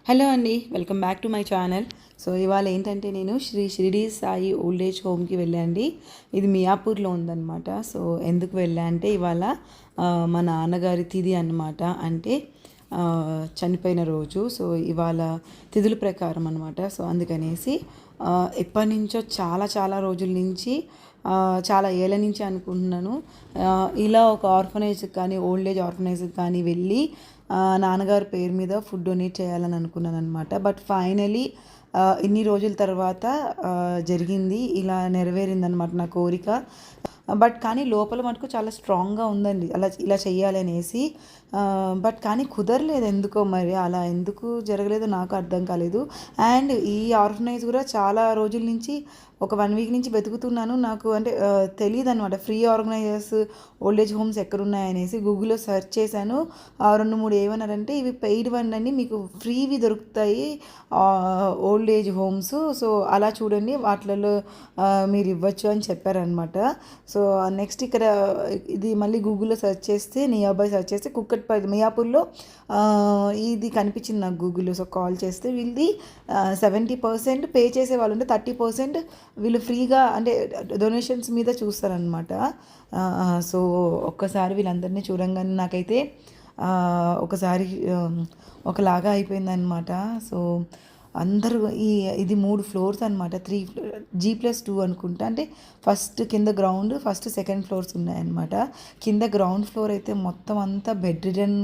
Hello అండి, welcome back to my channel. So ఇవాళ ఏంటంటే నేను శ్రీ షిరిడి సాయి ఓల్డ్ ఏజ్ హోమ్కి వెళ్ళండి. ఇది మియాపూర్లో ఉందన్నమాట. సో ఎందుకు వెళ్ళా అంటే ఇవాళ మా నాన్నగారి తిథి అన్నమాట. అంటే చనిపోయిన రోజు. సో ఇవాళ తిథుల ప్రకారం అనమాట. సో అందుకనేసి ఎప్పటి నుంచో చాలా చాలా రోజుల నుంచి చాలా ఏళ్ళ నుంచి అనుకుంటున్నాను, ఇలా ఒక ఆర్ఫనైజ్కి కానీ ఓల్డ్ ఏజ్ ఆర్ఫనైజ్కి కానీ వెళ్ళి నాన్నగారి పేరు మీద ఫుడ్ డొనేట్ చేయాలని అనుకున్నాను అనమాట. బట్ ఫైనలీ ఇన్ని రోజుల తర్వాత జరిగింది, ఇలా నెరవేరిందనమాట నా కోరిక. బట్ కానీ లోపల మటుకు చాలా స్ట్రాంగ్గా ఉందండి ఇలా చెయ్యాలి అనేసి. బట్ కానీ కుదరలేదు ఎందుకో, మరి అలా ఎందుకు జరగలేదో నాకు అర్థం కాలేదు. అండ్ ఈ ఆర్ఫనైజ్ కూడా చాలా రోజుల నుంచి ఒక 1 వీక్ నుంచి వెతుకుతున్నాను. నాకు అంటే తెలియదు అనమాట free organizers old age homes ఎక్కడున్నాయనేసి. గూగుల్లో సెర్చ్ చేశాను. 2-3 ఏమన్నారంటే ఇవి పెయిడ్ వన్ అండి, మీకు ఫ్రీవి దొరుకుతాయి ఓల్డ్ ఏజ్ హోమ్స్, సో అలా చూడండి వాటిలలో మీరు ఇవ్వచ్చు అని చెప్పారనమాట. సో నెక్స్ట్ ఇక్కడ ఇది మళ్ళీ గూగుల్లో సెర్చ్ చేస్తే, నియర్ బై సెర్చ్ చేస్తే కుక్కట్పల్లి మియాపూర్లో ఇది కనిపించింది నాకు గూగుల్లో. సో కాల్ చేస్తే వీళ్ళది 70% పే చేసే వాళ్ళు ఉంటే 30% వీళ్ళు ఫ్రీగా అంటే డొనేషన్స్ మీద చూస్తారనమాట. సో ఒక్కసారి వీళ్ళందరినీ చూడంగానే నాకైతే ఒకసారి ఒకలాగా అయిపోయిందనమాట. సో అందరూ ఇది 3 ఫ్లోర్స్ అనమాట. 3G+2 అనుకుంటా. అంటే ఫస్ట్ కింద గ్రౌండ్, ఫస్ట్ సెకండ్ ఫ్లోర్స్ ఉన్నాయన్నమాట. కింద గ్రౌండ్ ఫ్లోర్ అయితే మొత్తం అంతా బెడ్ రిడన్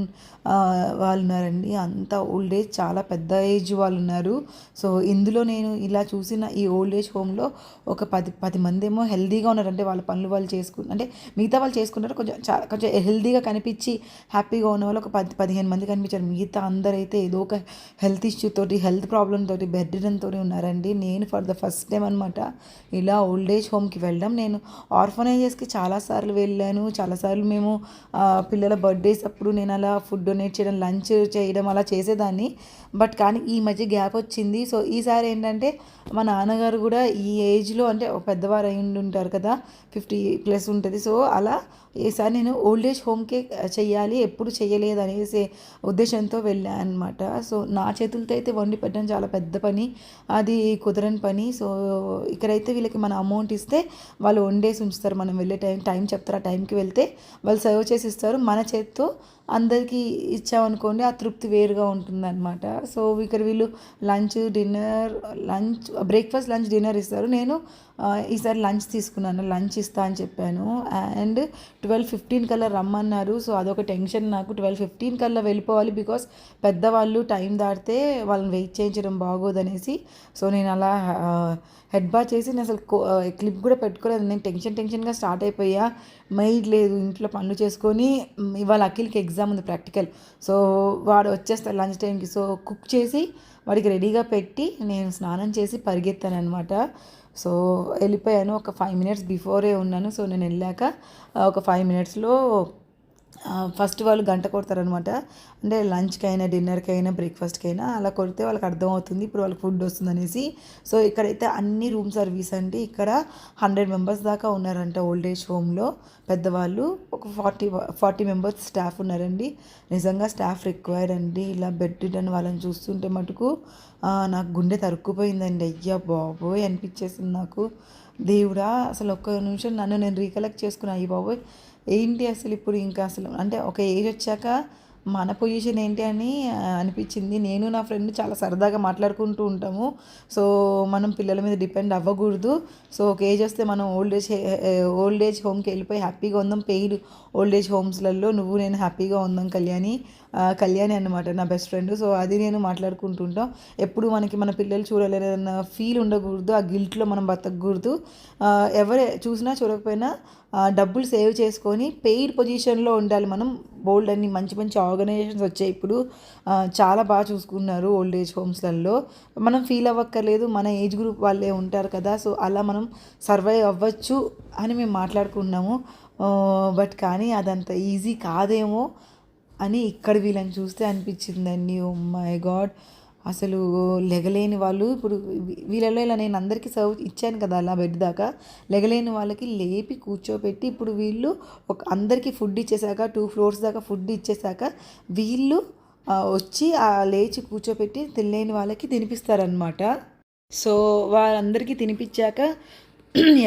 వాళ్ళు ఉన్నారండి. అంతా ఓల్డ్ ఏజ్, చాలా పెద్ద ఏజ్ వాళ్ళు ఉన్నారు. సో ఇందులో నేను ఇలా చూసిన ఈ ఓల్డ్ ఏజ్ హోమ్లో ఒక 10 మంది ఏమో హెల్దీగా ఉన్నారు. అంటే వాళ్ళ పనులు వాళ్ళు అంటే మిగతా వాళ్ళు చేసుకుంటారు, కొంచెం హెల్దీగా కనిపించి హ్యాపీగా ఉన్న వాళ్ళు ఒక 10-15 మంది కనిపించారు. మిగతా అందరైతే ఏదో ఒక హెల్త్ ఇష్యూ తోటి, హెల్త్ ప్రాబ్లమ్ తోటి, బెడ్ రిడన్తో ఉన్నారండి. నేను ఫర్ ద ఫస్ట్ టైం అనమాట ఇలా ఓల్డ్ ఏజ్ హోమ్కి వెళ్ళడం. నేను ఆర్ఫనైజెస్కి చాలాసార్లు వెళ్ళాను. చాలాసార్లు మేము పిల్లల బర్త్డేస్ అప్పుడు నేను అలా ఫుడ్ డొనేట్ చేయడం, లంచ్ చేయడం అలా చేసేదాన్ని. బట్ కానీ ఈ మధ్య గ్యాప్ వచ్చింది. సో ఈసారి ఏంటంటే మా నాన్నగారు కూడా ఈ ఏజ్లో, అంటే పెద్దవారు అయి ఉంటారు కదా, 50+ ఉంటుంది. సో అలా ఈసారి నేను ఓల్డ్ ఏజ్ హోమ్కే చెయ్యాలి, ఎప్పుడు చెయ్యలేదు అనేసి ఉద్దేశంతో వెళ్ళాను అనమాట. సో నా చేతులతో అయితే వండి పెట్టడం చాలా పెద్ద పని, అది కుదరని పని. సో ఇక్కడైతే వీళ్ళకి మన అమౌంట్ ఇస్తే వాళ్ళు వండేసి ఉంచుతారు. మనం వెళ్ళే టైం చెప్తారు, ఆ టైంకి వెళ్తే వాళ్ళు సర్వ్ చేసి ఇస్తారు. మన చేతితో అందరికీ ఇచ్చామనుకోండి, ఆ తృప్తి వేరుగా ఉంటుందన్నమాట. సో ఇక్కడ వీళ్ళు బ్రేక్ఫాస్ట్, లంచ్, డిన్నర్ ఇస్తారు. నేను ఈసారి లంచ్ తీసుకున్నాను, లంచ్ ఇస్తా అని చెప్పాను. అండ్ 12:15 కల్లా రమ్మన్నారు. సో అదొక టెన్షన్ నాకు, 12:15 కల్లా వెళ్ళిపోవాలి, బికాస్ పెద్దవాళ్ళు టైం దాటితే వాళ్ళని వెయిట్ చేయించడం బాగోదనేసి. సో నేను అలా హెడ్ బాత్ చేసి, నేను అసలు క్లిప్ కూడా పెట్టుకోలేదు. నేను టెన్షన్గా స్టార్ట్ అయిపోయా. మైండ్ లేదు, ఇంట్లో పనులు చేసుకొని. ఇవాళ అఖిల్కి ఎగ్జామ్ ఉంది, ప్రాక్టికల్. సో వాడు వచ్చేస్తాడు లంచ్ టైంకి. సో కుక్ చేసి వాడికి రెడీగా పెట్టి నేను స్నానం చేసి పరిగెత్తాను అనమాట. సో వెళ్ళిపోయాను, ఒక 5 మినిట్స్ బిఫోరే ఉన్నాను. సో నేను వెళ్ళాక ఒక 5 మినిట్స్లో ఫస్ట్ వాళ్ళు గంట కొడతారనమాట. అంటే లంచ్కైనా, డిన్నర్కైనా, బ్రేక్ఫాస్ట్కైనా అలా కొడితే వాళ్ళకి అర్థమవుతుంది ఇప్పుడు వాళ్ళకి ఫుడ్ వస్తుంది అనేసి. సో ఇక్కడైతే అన్ని రూమ్ సర్వీస్ అండి. ఇక్కడ 100 మెంబర్స్ దాకా ఉన్నారంట ఓల్డ్ ఏజ్ హోమ్లో. పెద్దవాళ్ళు ఒక 40 మెంబర్స్ స్టాఫ్ ఉన్నారండి. నిజంగా స్టాఫ్ రిక్వైర్డ్ అండి. ఇలా బెడ్ రిడన్ వాళ్ళని చూస్తుంటే మటుకు నాకు గుండె తరుక్కుపోయిందండి. అయ్యా బాబోయ్ అనిపించేసింది నాకు. దేవుడా, అసలు ఒక్క నిమిషం నన్ను నేను రీకలెక్ట్ చేసుకున్నా. అయ్యి బాబోయ్ ఏంటి అసలు ఇప్పుడు, ఇంకా అసలు అంటే ఒక ఏజ్ వచ్చాక మన పొజిషన్ ఏంటి అని అనిపించింది. నేను నా ఫ్రెండ్ చాలా సరదాగా మాట్లాడుకుంటూ ఉంటాము. సో మనం పిల్లల మీద డిపెండ్ అవ్వకూడదు. సో ఒక ఏజ్ వస్తే మనం ఓల్డ్ ఏజ్ హోమ్కి వెళ్ళిపోయి హ్యాపీగా ఉందాం. పెయిడ్ ఓల్డ్ ఏజ్ హోమ్స్లలో నువ్వు నేను హ్యాపీగా ఉందాం కళ్యాణి అన్నమాట నా బెస్ట్ ఫ్రెండ్. సో అది నేను మాట్లాడుకుంటుంటాం. ఎప్పుడు మనకి మన పిల్లలు చూడలేదన్న ఫీల్ ఉండకూడదు, ఆ గిల్ట్లో మనం బతకూడదు. ఎవరే చూసినా చూడకపోయినా డబ్బులు సేవ్ చేసుకొని పెయిడ్ పొజిషన్లో ఉండాలి మనం. బోల్డ్ అన్ని మంచి మంచి ఆర్గనైజేషన్స్ వచ్చాయి ఇప్పుడు, చాలా బాగా చూసుకున్నారు ఓల్డ్ ఏజ్ హోమ్స్లలో. మనం ఫీల్ అవ్వక్కర్లేదు, మన ఏజ్ గ్రూప్ వాళ్ళే ఉంటారు కదా. సో అలా మనం సర్వైవ్ అవ్వచ్చు అని మేము మాట్లాడుకున్నాము. బట్ కానీ అదంత ఈజీ కాదేమో అని ఇక్కడ వీళ్ళని చూస్తే అనిపించిందండి. ఓ మై గాడ్, అసలు లెగలేని వాళ్ళు ఇప్పుడు వీళ్ళలో ఇలా నేను అందరికీ సర్వ్ ఇచ్చాను కదా అలా బెడ్ దాకా, లెగలేని వాళ్ళకి లేపి కూర్చోబెట్టి ఇప్పుడు వీళ్ళు అందరికీ ఫుడ్ ఇచ్చేసాక 2 ఫ్లోర్స్ దాకా ఫుడ్ ఇచ్చేసాక వీళ్ళు వచ్చి లేచి కూర్చోపెట్టి తినలేని వాళ్ళకి తినిపిస్తారనమాట. సో వాళ్ళందరికీ తినిపించాక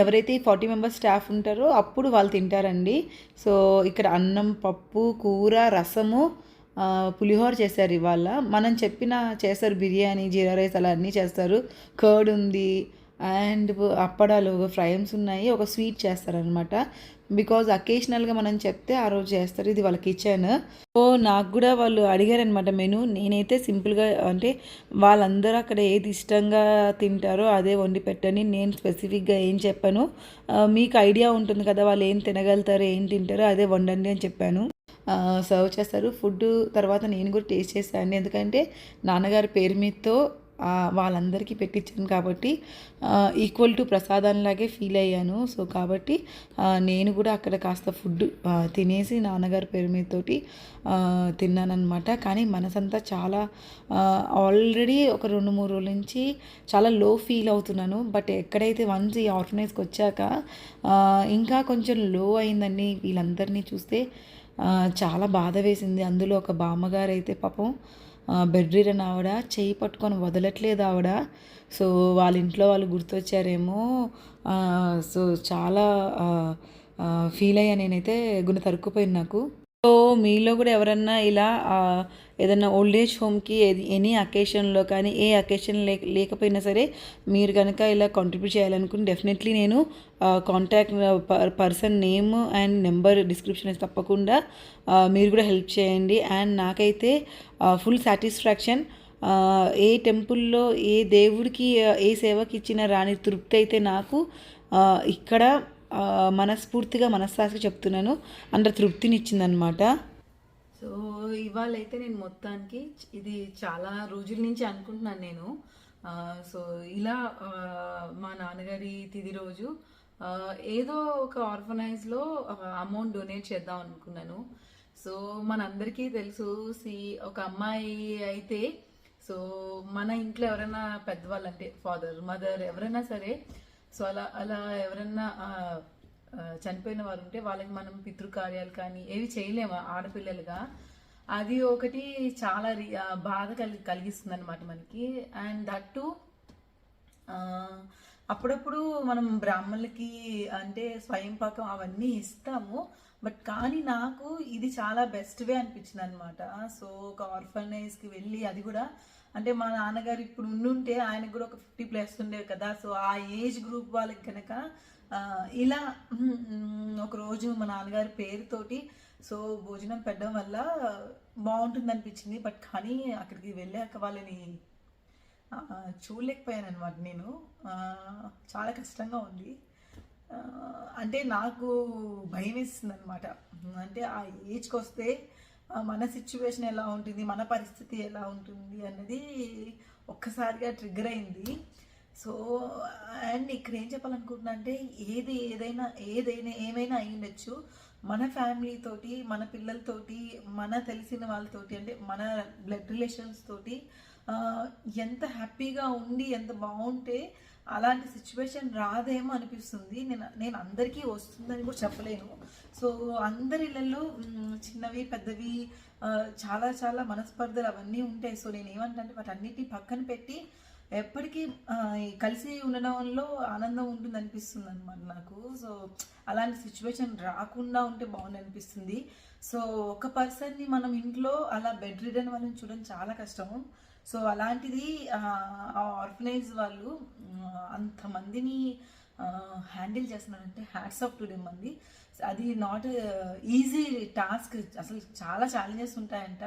ఎవరైతే 40 మెంబర్స్ స్టాఫ్ ఉంటారో అప్పుడు వాళ్ళు తింటారండి. సో ఇక్కడ అన్నం, పప్పు, కూర, రసము, పులిహోర చేశారు ఇవాళ. మనం చెప్పిన చేస్తారు, బిర్యానీ, జీరా రైస్ అలా అన్నీ చేస్తారు. కర్డ్ ఉంది అండ్ అప్పడాలు, ఫ్రైమ్స్ ఉన్నాయి, ఒక స్వీట్ చేస్తారనమాట. బికాజ్ అకేషనల్గా మనం చెప్తే ఆ రోజు చేస్తారు. ఇది వాళ్ళ కిచెన్. సో నాకు కూడా వాళ్ళు అడిగారనమాట మెను. నేనైతే సింపుల్గా అంటే వాళ్ళందరూ అక్కడ ఏది ఇష్టంగా తింటారో అదే వండి పెట్టని నేను స్పెసిఫిక్గా ఏం చెప్పాను. మీకు ఐడియా ఉంటుంది కదా వాళ్ళు ఏం తినగలుగుతారో ఏం తింటారో అదే వండండి అని చెప్పాను. సర్వ్ చేస్తారు ఫుడ్. తర్వాత నేను కూడా టేస్ట్ చేశాను, ఎందుకంటే నాన్నగారి పేరు మీదతో వాళ్ళందరికీ పెట్టించాను కాబట్టి ఈక్వల్ టు ప్రసాదంలాగే ఫీల్ అయ్యాను. సో కాబట్టి నేను కూడా అక్కడ కాస్త ఫుడ్ తినేసి నాన్నగారి పేరు మీదతోటి తిన్నానమాట. కానీ మనసంతా చాలా ఆల్రెడీ ఒక 2-3 రోజుల నుంచి చాలా లో ఫీల్ అవుతున్నాను. బట్ ఎక్కడైతే వన్స్ ఈ ఆర్ఫనైజ్కి వచ్చాక ఇంకా కొంచెం లో అయిందండి. వీళ్ళందరినీ చూస్తే చాలా బాధ వేసింది. అందులో ఒక బామ్మగారు అయితే పాపం బెడ్ రిడన్ ఆవిడ, చేయి పట్టుకొని వదలట్లేదు ఆవిడ. సో వాళ్ళ ఇంట్లో వాళ్ళు గుర్తొచ్చారేమో. సో చాలా ఫీల్ అయ్యా నేనైతే, గుండె తరుక్కుపోయింది నాకు. సో మీలో కూడా ఎవరన్నా ఇలా ఏదన్నా ఓల్డ్ ఏజ్ హోమ్కి ఎనీ అకేషన్లో కానీ ఏ అకేషన్ లేకపోయినా సరే మీరు కనుక ఇలా కాంట్రిబ్యూట్ చేయాలనుకుని డెఫినెట్లీ నేను contact person name and number description తప్పకుండా మీరు కూడా హెల్ప్ చేయండి. అండ్ నాకైతే ఫుల్ సాటిస్ఫాక్షన్. ఏ టెంపుల్లో ఏ దేవుడికి ఏ సేవకి ఇచ్చిన రాని తృప్తి అయితే నాకు ఇక్కడ మనస్ఫూర్తిగా మనస్సాక్షిగా చెప్తున్నాను, అంత తృప్తినిచ్చిందనమాట. సో ఇవాళ అయితే నేను మొత్తానికి ఇది చాలా రోజుల నుంచి అనుకుంటున్నాను నేను. సో ఇలా మా నాన్నగారి తిది రోజు ఏదో ఒక ఆర్ఫనైజ్లో అమౌంట్ డొనేట్ చేద్దాం అనుకున్నాను. సో మనందరికీ తెలుసు, ఒక అమ్మాయి అయితే, సో మన ఇంట్లో ఎవరైనా పెద్దవాళ్ళు అంటే ఫాదర్, మదర్ ఎవరైనా సరే, సో అలా అలా ఎవరన్నా చనిపోయిన వారు ఉంటే వాళ్ళకి మనం పితృకార్యాలు కానీ ఏవి చేయలేము ఆడపిల్లలుగా. అది ఒకటి చాలా బాధ కలిగిస్తుంది అనమాట మనకి. అండ్ దట్టు అప్పుడప్పుడు మనం బ్రాహ్మణులకి అంటే స్వయం పాకం అవన్నీ ఇస్తాము. బట్ కానీ నాకు ఇది చాలా బెస్ట్ వే అనిపించింది అనమాట. సో ఒక ఆర్ఫనైజ్కి వెళ్ళి, అది కూడా అంటే మా నాన్నగారు ఇప్పుడు ఉండుంటే ఆయనకు కూడా ఒక 50+ ఉండేవి కదా. సో ఆ ఏజ్ గ్రూప్ వాళ్ళకి కనుక ఇలా ఒకరోజు మా నాన్నగారి పేరుతోటి సో భోజనం పెట్టడం వల్ల బాగుంటుంది అనిపించింది. బట్ కానీ అక్కడికి వెళ్ళాక వాళ్ళని చూడలేకపోయాను అనమాట నేను. చాలా కష్టంగా ఉంది. అంటే నాకు భయం వేస్తుంది అనమాట. అంటే ఆ ఏజ్కి వస్తే మన సిచ్యువేషన్ ఎలా ఉంటుంది, మన పరిస్థితి ఎలా ఉంటుంది అన్నది ఒక్కసారిగా ట్రిగ్గర్ అయింది. సో అండ్ ఇక్కడ ఏం చెప్పాలనుకుంటున్నా అంటే ఏదైనా ఏమైనా అయ్యుండొచ్చు. మన ఫ్యామిలీతోటి, మన పిల్లలతోటి, మన తెలిసిన వాళ్ళతోటి, అంటే మన బ్లడ్ రిలేషన్స్ తోటి ఎంత హ్యాపీగా ఉండి ఎంత బాగుంటే అలాంటి సిచ్యువేషన్ రాదేమో అనిపిస్తుంది. నేను అందరికీ వస్తుందని కూడా చెప్పలేను. సో అందరి ఇళ్ళల్లో చిన్నవి పెద్దవి చాలా చాలా మనస్పర్ధలు అవన్నీ ఉంటాయి. సో నేను ఏమంటే వాటన్నిటిని పక్కన పెట్టి ఎప్పటికీ కలిసి ఉండడంలో ఆనందం ఉంటుంది అనిపిస్తుంది అనమాట నాకు. సో అలాంటి సిచ్యువేషన్ రాకుండా ఉంటే బాగుంది అనిపిస్తుంది. సో ఒక పర్సన్ని మనం ఇంట్లో అలా బెడ్ రిడన్ వాళ్ళని చూడడం చాలా కష్టము. సో అలాంటిది ఆ ఆర్ఫనైజ్ వాళ్ళు అంతమందిని హ్యాండిల్ చేస్తున్నారంటే హ్యాట్స్ ఆఫ్ టు దెమ్ అండి. అది నాట్ ఈజీ టాస్క్. అసలు చాలా ఛాలెంజెస్ ఉంటాయంట.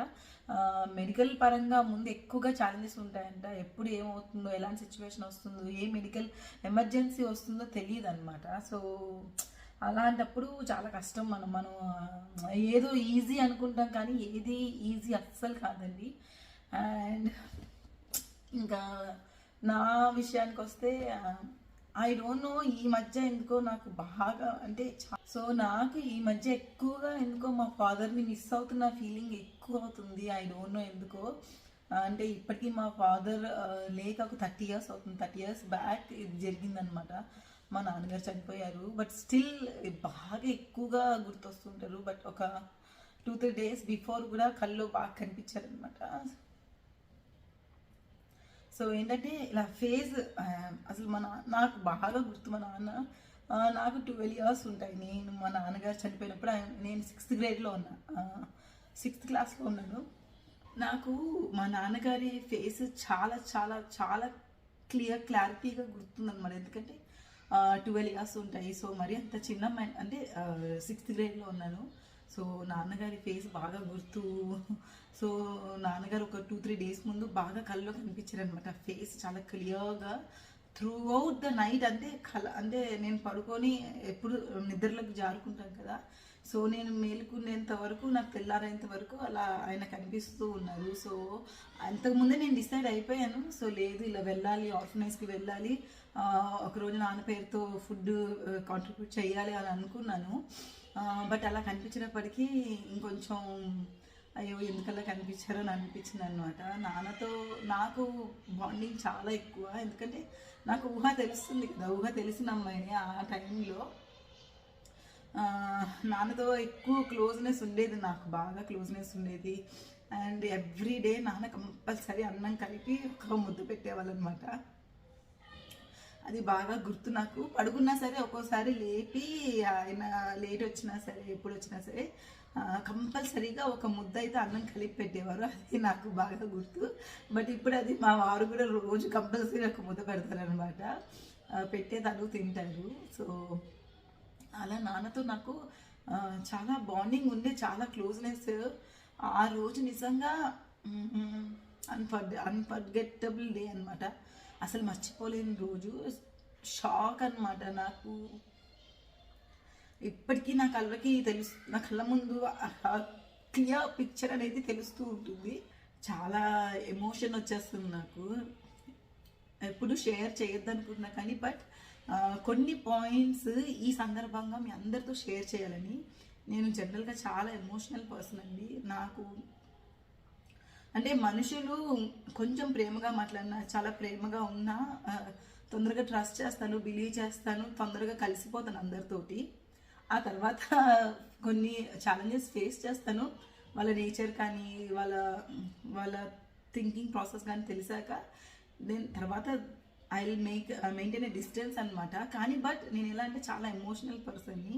మెడికల్ పరంగా ముందు ఎక్కువగా ఛాలెంజెస్ ఉంటాయంట. ఎప్పుడు ఏమవుతుందో, ఎలాంటి సిచ్యువేషన్ వస్తుందో, ఏ మెడికల్ ఎమర్జెన్సీ వస్తుందో తెలియదు అనమాట. సో అలాంటప్పుడు చాలా కష్టం. మనం ఏదో ఈజీ అనుకుంటాం, కానీ ఏది ఈజీ అస్సలు కాదండి. అండ్ ఇంకా నా విషయానికి వస్తే ఐ డోంట్ నో, ఈ మధ్య ఎందుకో నాకు బాగా అంటే సో నాకు ఈ మధ్య ఎక్కువగా ఎందుకో మా ఫాదర్ని మిస్ అవుతున్న ఫీలింగ్ ఎక్కువ అవుతుంది. ఐ డోంట్ నో ఎందుకో. అంటే ఇప్పటికీ మా ఫాదర్ లేక ఒక 30 years అవుతుంది. 30 years బ్యాక్ ఇది జరిగిందనమాట. మా నాన్నగారు చనిపోయారు. బట్ స్టిల్ బాగా ఎక్కువగా గుర్తొస్తుంటారు. బట్ ఒక 2-3 డేస్ బిఫోర్ కూడా కళ్ళు బాగా కనిపించారనమాట. సో ఏంటంటే ఇలా ఫేజ్ అసలు నాకు బాగా గుర్తు. మా నాన్న నాకు 12 years ఉంటాయి. నేను మా నాన్నగారు చనిపోయినప్పుడు నేను 6th గ్రేడ్లో ఉన్నా, 6th క్లాస్లో ఉన్నాను. నాకు మా నాన్నగారి ఫేస్ చాలా చాలా చాలా క్లారిటీగా గుర్తుందన్నమాట. ఎందుకంటే 12 years ఉంటాయి. సో మరి అంత చిన్న అంటే 6th గ్రేడ్లో ఉన్నాను. సో నాన్నగారి ఫేస్ బాగా గుర్తు. సో నాన్నగారు ఒక 2-3 డేస్ ముందు బాగా కళ్ళలో కనిపించారనమాట. ఫేస్ చాలా క్లియర్గా త్రూ అవుట్ ద నైట్. అంటే నేను పడుకొని ఎప్పుడు నిద్రలోకి జారుకుంటాను కదా, సో నేను మేలుకునేంత వరకు, నాకు తెల్లారేంత వరకు అలా ఆయన కనిపిస్తూ ఉన్నారు. సో అంతకుముందే నేను డిసైడ్ అయిపోయాను, సో లేదు ఇలా వెళ్ళాలి, ఆర్ఫనైజ్కి వెళ్ళాలి, ఒకరోజు నాన్న పేరుతో ఫుడ్ కాంట్రిబ్యూట్ చేయాలి అని అనుకున్నాను. బట్ అలా కనిపించినప్పటికీ ఇంకొంచెం అయ్యో ఎందుకలా కనిపించారో అని అనిపించింది అనమాట. నాన్నతో నాకు బాండింగ్ చాలా ఎక్కువ. ఎందుకంటే నాకు ఊహ తెలుస్తుంది కదా, ఊహ తెలిసిన అమ్మాయిని ఆ టైంలో నాన్నతో ఎక్కువ క్లోజ్నెస్ ఉండేది, నాకు బాగా క్లోజ్నెస్ ఉండేది. అండ్ ఎవ్రీ డే నాన్న కంపల్సరీ అన్నం కలిపి ఒక ముద్ద పెట్టేవాళ్ళు అనమాట. అది బాగా గుర్తు నాకు. పడుకున్నా సరే ఒక్కోసారి లేపి ఆయన లేట్ వచ్చినా సరే ఎప్పుడు వచ్చినా సరే కంపల్సరీగా ఒక ముద్ద అయితే అన్నం కలిపి పెట్టేవారు. అది నాకు బాగా గుర్తు. బట్ ఇప్పుడు అది మా వారు కూడా రోజు కంపల్సరీ ఒక ముద్ద పెడతారనమాట, పెట్టే తను తింటారు. సో అలా నాన్నతో నాకు చాలా బాండింగ్ ఉండే, చాలా క్లోజ్నెస్. ఆ రోజు నిజంగా అన్ఫర్గెట్టబుల్ డే అనమాట. అసలు మర్చిపోలేని రోజు. షాక్ అనమాట నాకు. ఇప్పటికీ నా కళ్ళకి నా కళ్ళ ముందు క్లియర్ పిక్చర్ అనేది తెలుస్తూ ఉంటుంది. చాలా ఎమోషన్ వచ్చేస్తుంది నాకు. ఎప్పుడు షేర్ చేయొద్దు అనుకుంటున్నా కానీ బట్ కొన్ని పాయింట్స్ ఈ సందర్భంగా మీ అందరితో షేర్ చేయాలని. నేను జనరల్గా చాలా ఎమోషనల్ పర్సన్ అండి. నాకు అంటే మనుషులు కొంచెం ప్రేమగా మాట్లాడినా, చాలా ప్రేమగా ఉన్నా తొందరగా ట్రస్ట్ చేస్తాను, బిలీవ్ చేస్తాను, తొందరగా కలిసిపోతాను అందరితోటి. ఆ తర్వాత కొన్ని ఛాలెంజెస్ ఫేస్ చేస్తాను. వాళ్ళ నేచర్ కానీ వాళ్ళ థింకింగ్ ప్రాసెస్ కానీ తెలిసాక నేను తర్వాత I will maintain a distance అనమాట. కానీ బట్ నేను ఎలా అంటే చాలా ఎమోషనల్ పర్సన్ని,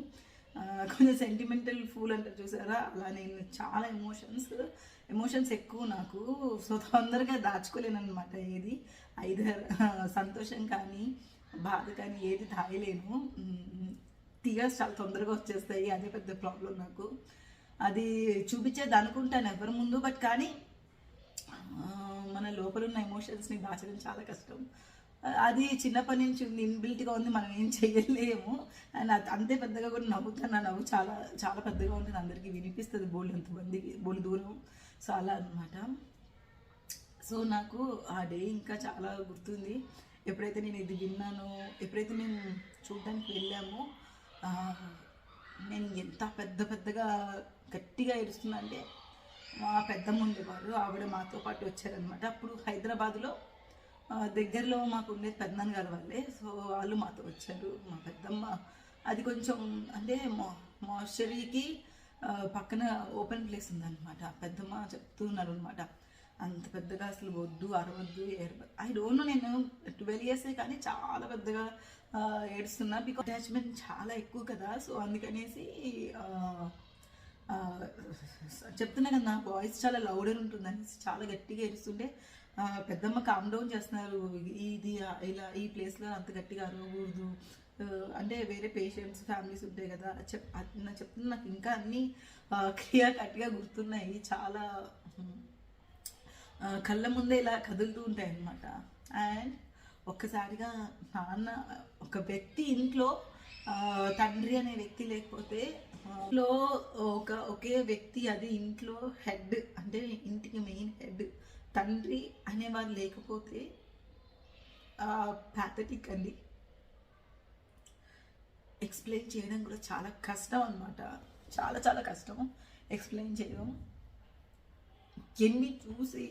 కొంచెం సెంటిమెంటల్ ఫూల్ అంటారు చూసారా, అలా నేను చాలా ఎమోషన్స్ ఎక్కువ నాకు. సో తొందరగా దాచుకోలేను అనమాట. ఏది ఐదర్ సంతోషం కానీ బాధ కానీ ఏది దాయలేను. టీయర్స్ చాలా తొందరగా వచ్చేస్తాయి. అదే పెద్ద ప్రాబ్లం నాకు. అది చూపించేది అనుకుంటాను ఎవరి ముందు, బట్ కానీ మన లోపల ఉన్న ఎమోషన్స్ని దాచడం చాలా కష్టం. అది చిన్నప్పటి నుంచి ఉంది, ఇన్బిల్ట్గా ఉంది, మనం ఏం చేయలేము. అండ్ అంతే పెద్దగా కూడా నవ్వుతాను. నా నవ్వు చాలా చాలా పెద్దగా ఉంటుంది, అందరికీ వినిపిస్తుంది బోళ్ళు దూరం. సో అలా అనమాట. సో నాకు ఆ డే ఇంకా చాలా గుర్తుంది. ఎప్పుడైతే నేను ఇది విన్నానో, ఎప్పుడైతే మేము చూడడానికి వెళ్ళామో, నేను ఎంత పెద్దగా గట్టిగా ఏడుస్తున్నా అంటే మా పెద్దమ్మ ఉండేవారు, ఆవిడ మాతో పాటు వచ్చారనమాట. అప్పుడు హైదరాబాద్లో దగ్గరలో మాకు ఉండేది పెద్దనాన్న గారు వాళ్ళే. సో వాళ్ళు మాతో వచ్చారు. మా పెద్దమ్మ అది కొంచెం అంటే మాయిశ్చరీకి పక్కన ఓపెన్ ప్లేస్ ఉందన్నమాట. పెద్దమ్మ చెప్తున్నారు అనమాట, అంత పెద్దగా అసలు వద్దు, అరవద్దు, ఐ డోంట్ నో. నేను 12 years కానీ చాలా పెద్దగా ఏడుస్తున్నా. బికాజ్ అటాచ్మెంట్ చాలా ఎక్కువ కదా. సో అందుకనేసి చెప్తున్నా కదా, నా వాయిస్ చాలా లౌడర్ ఉంటుంది అనేసి చాలా గట్టిగా ఏడుస్తుంటే పెద్దమ్మ కామ్ డౌన్ చేస్తున్నారు. ఇది ఇలా ఈ ప్లేస్లో అంత గట్టిగా అరవకూడదు, అంటే వేరే పేషెంట్స్ ఫ్యామిలీస్ ఉంటాయి కదా చెప్తున్నా. నాకు ఇంకా అన్నీ క్లియర్ కట్గా గుర్తున్నాయి. చాలా కళ్ళ ముందే ఇలా కదులుతూ ఉంటాయి అన్నమాట. అండ్ ఒక్కసారిగా నాన్న ఒక వ్యక్తి ఇంట్లో తండ్రి అనే వ్యక్తి లేకపోతే ఇంట్లో ఒకే వ్యక్తి, అది ఇంట్లో హెడ్, అంటే ఇంటికి మెయిన్ హెడ్ తండ్రి అనేవారు లేకపోతే ప్యాథటిక్ అండి. ఎక్స్ప్లెయిన్ చేయడం కూడా చాలా కష్టం అనమాట. చాలా చాలా కష్టం ఎక్స్ప్లెయిన్ చేయడం. ఎన్ని చూసి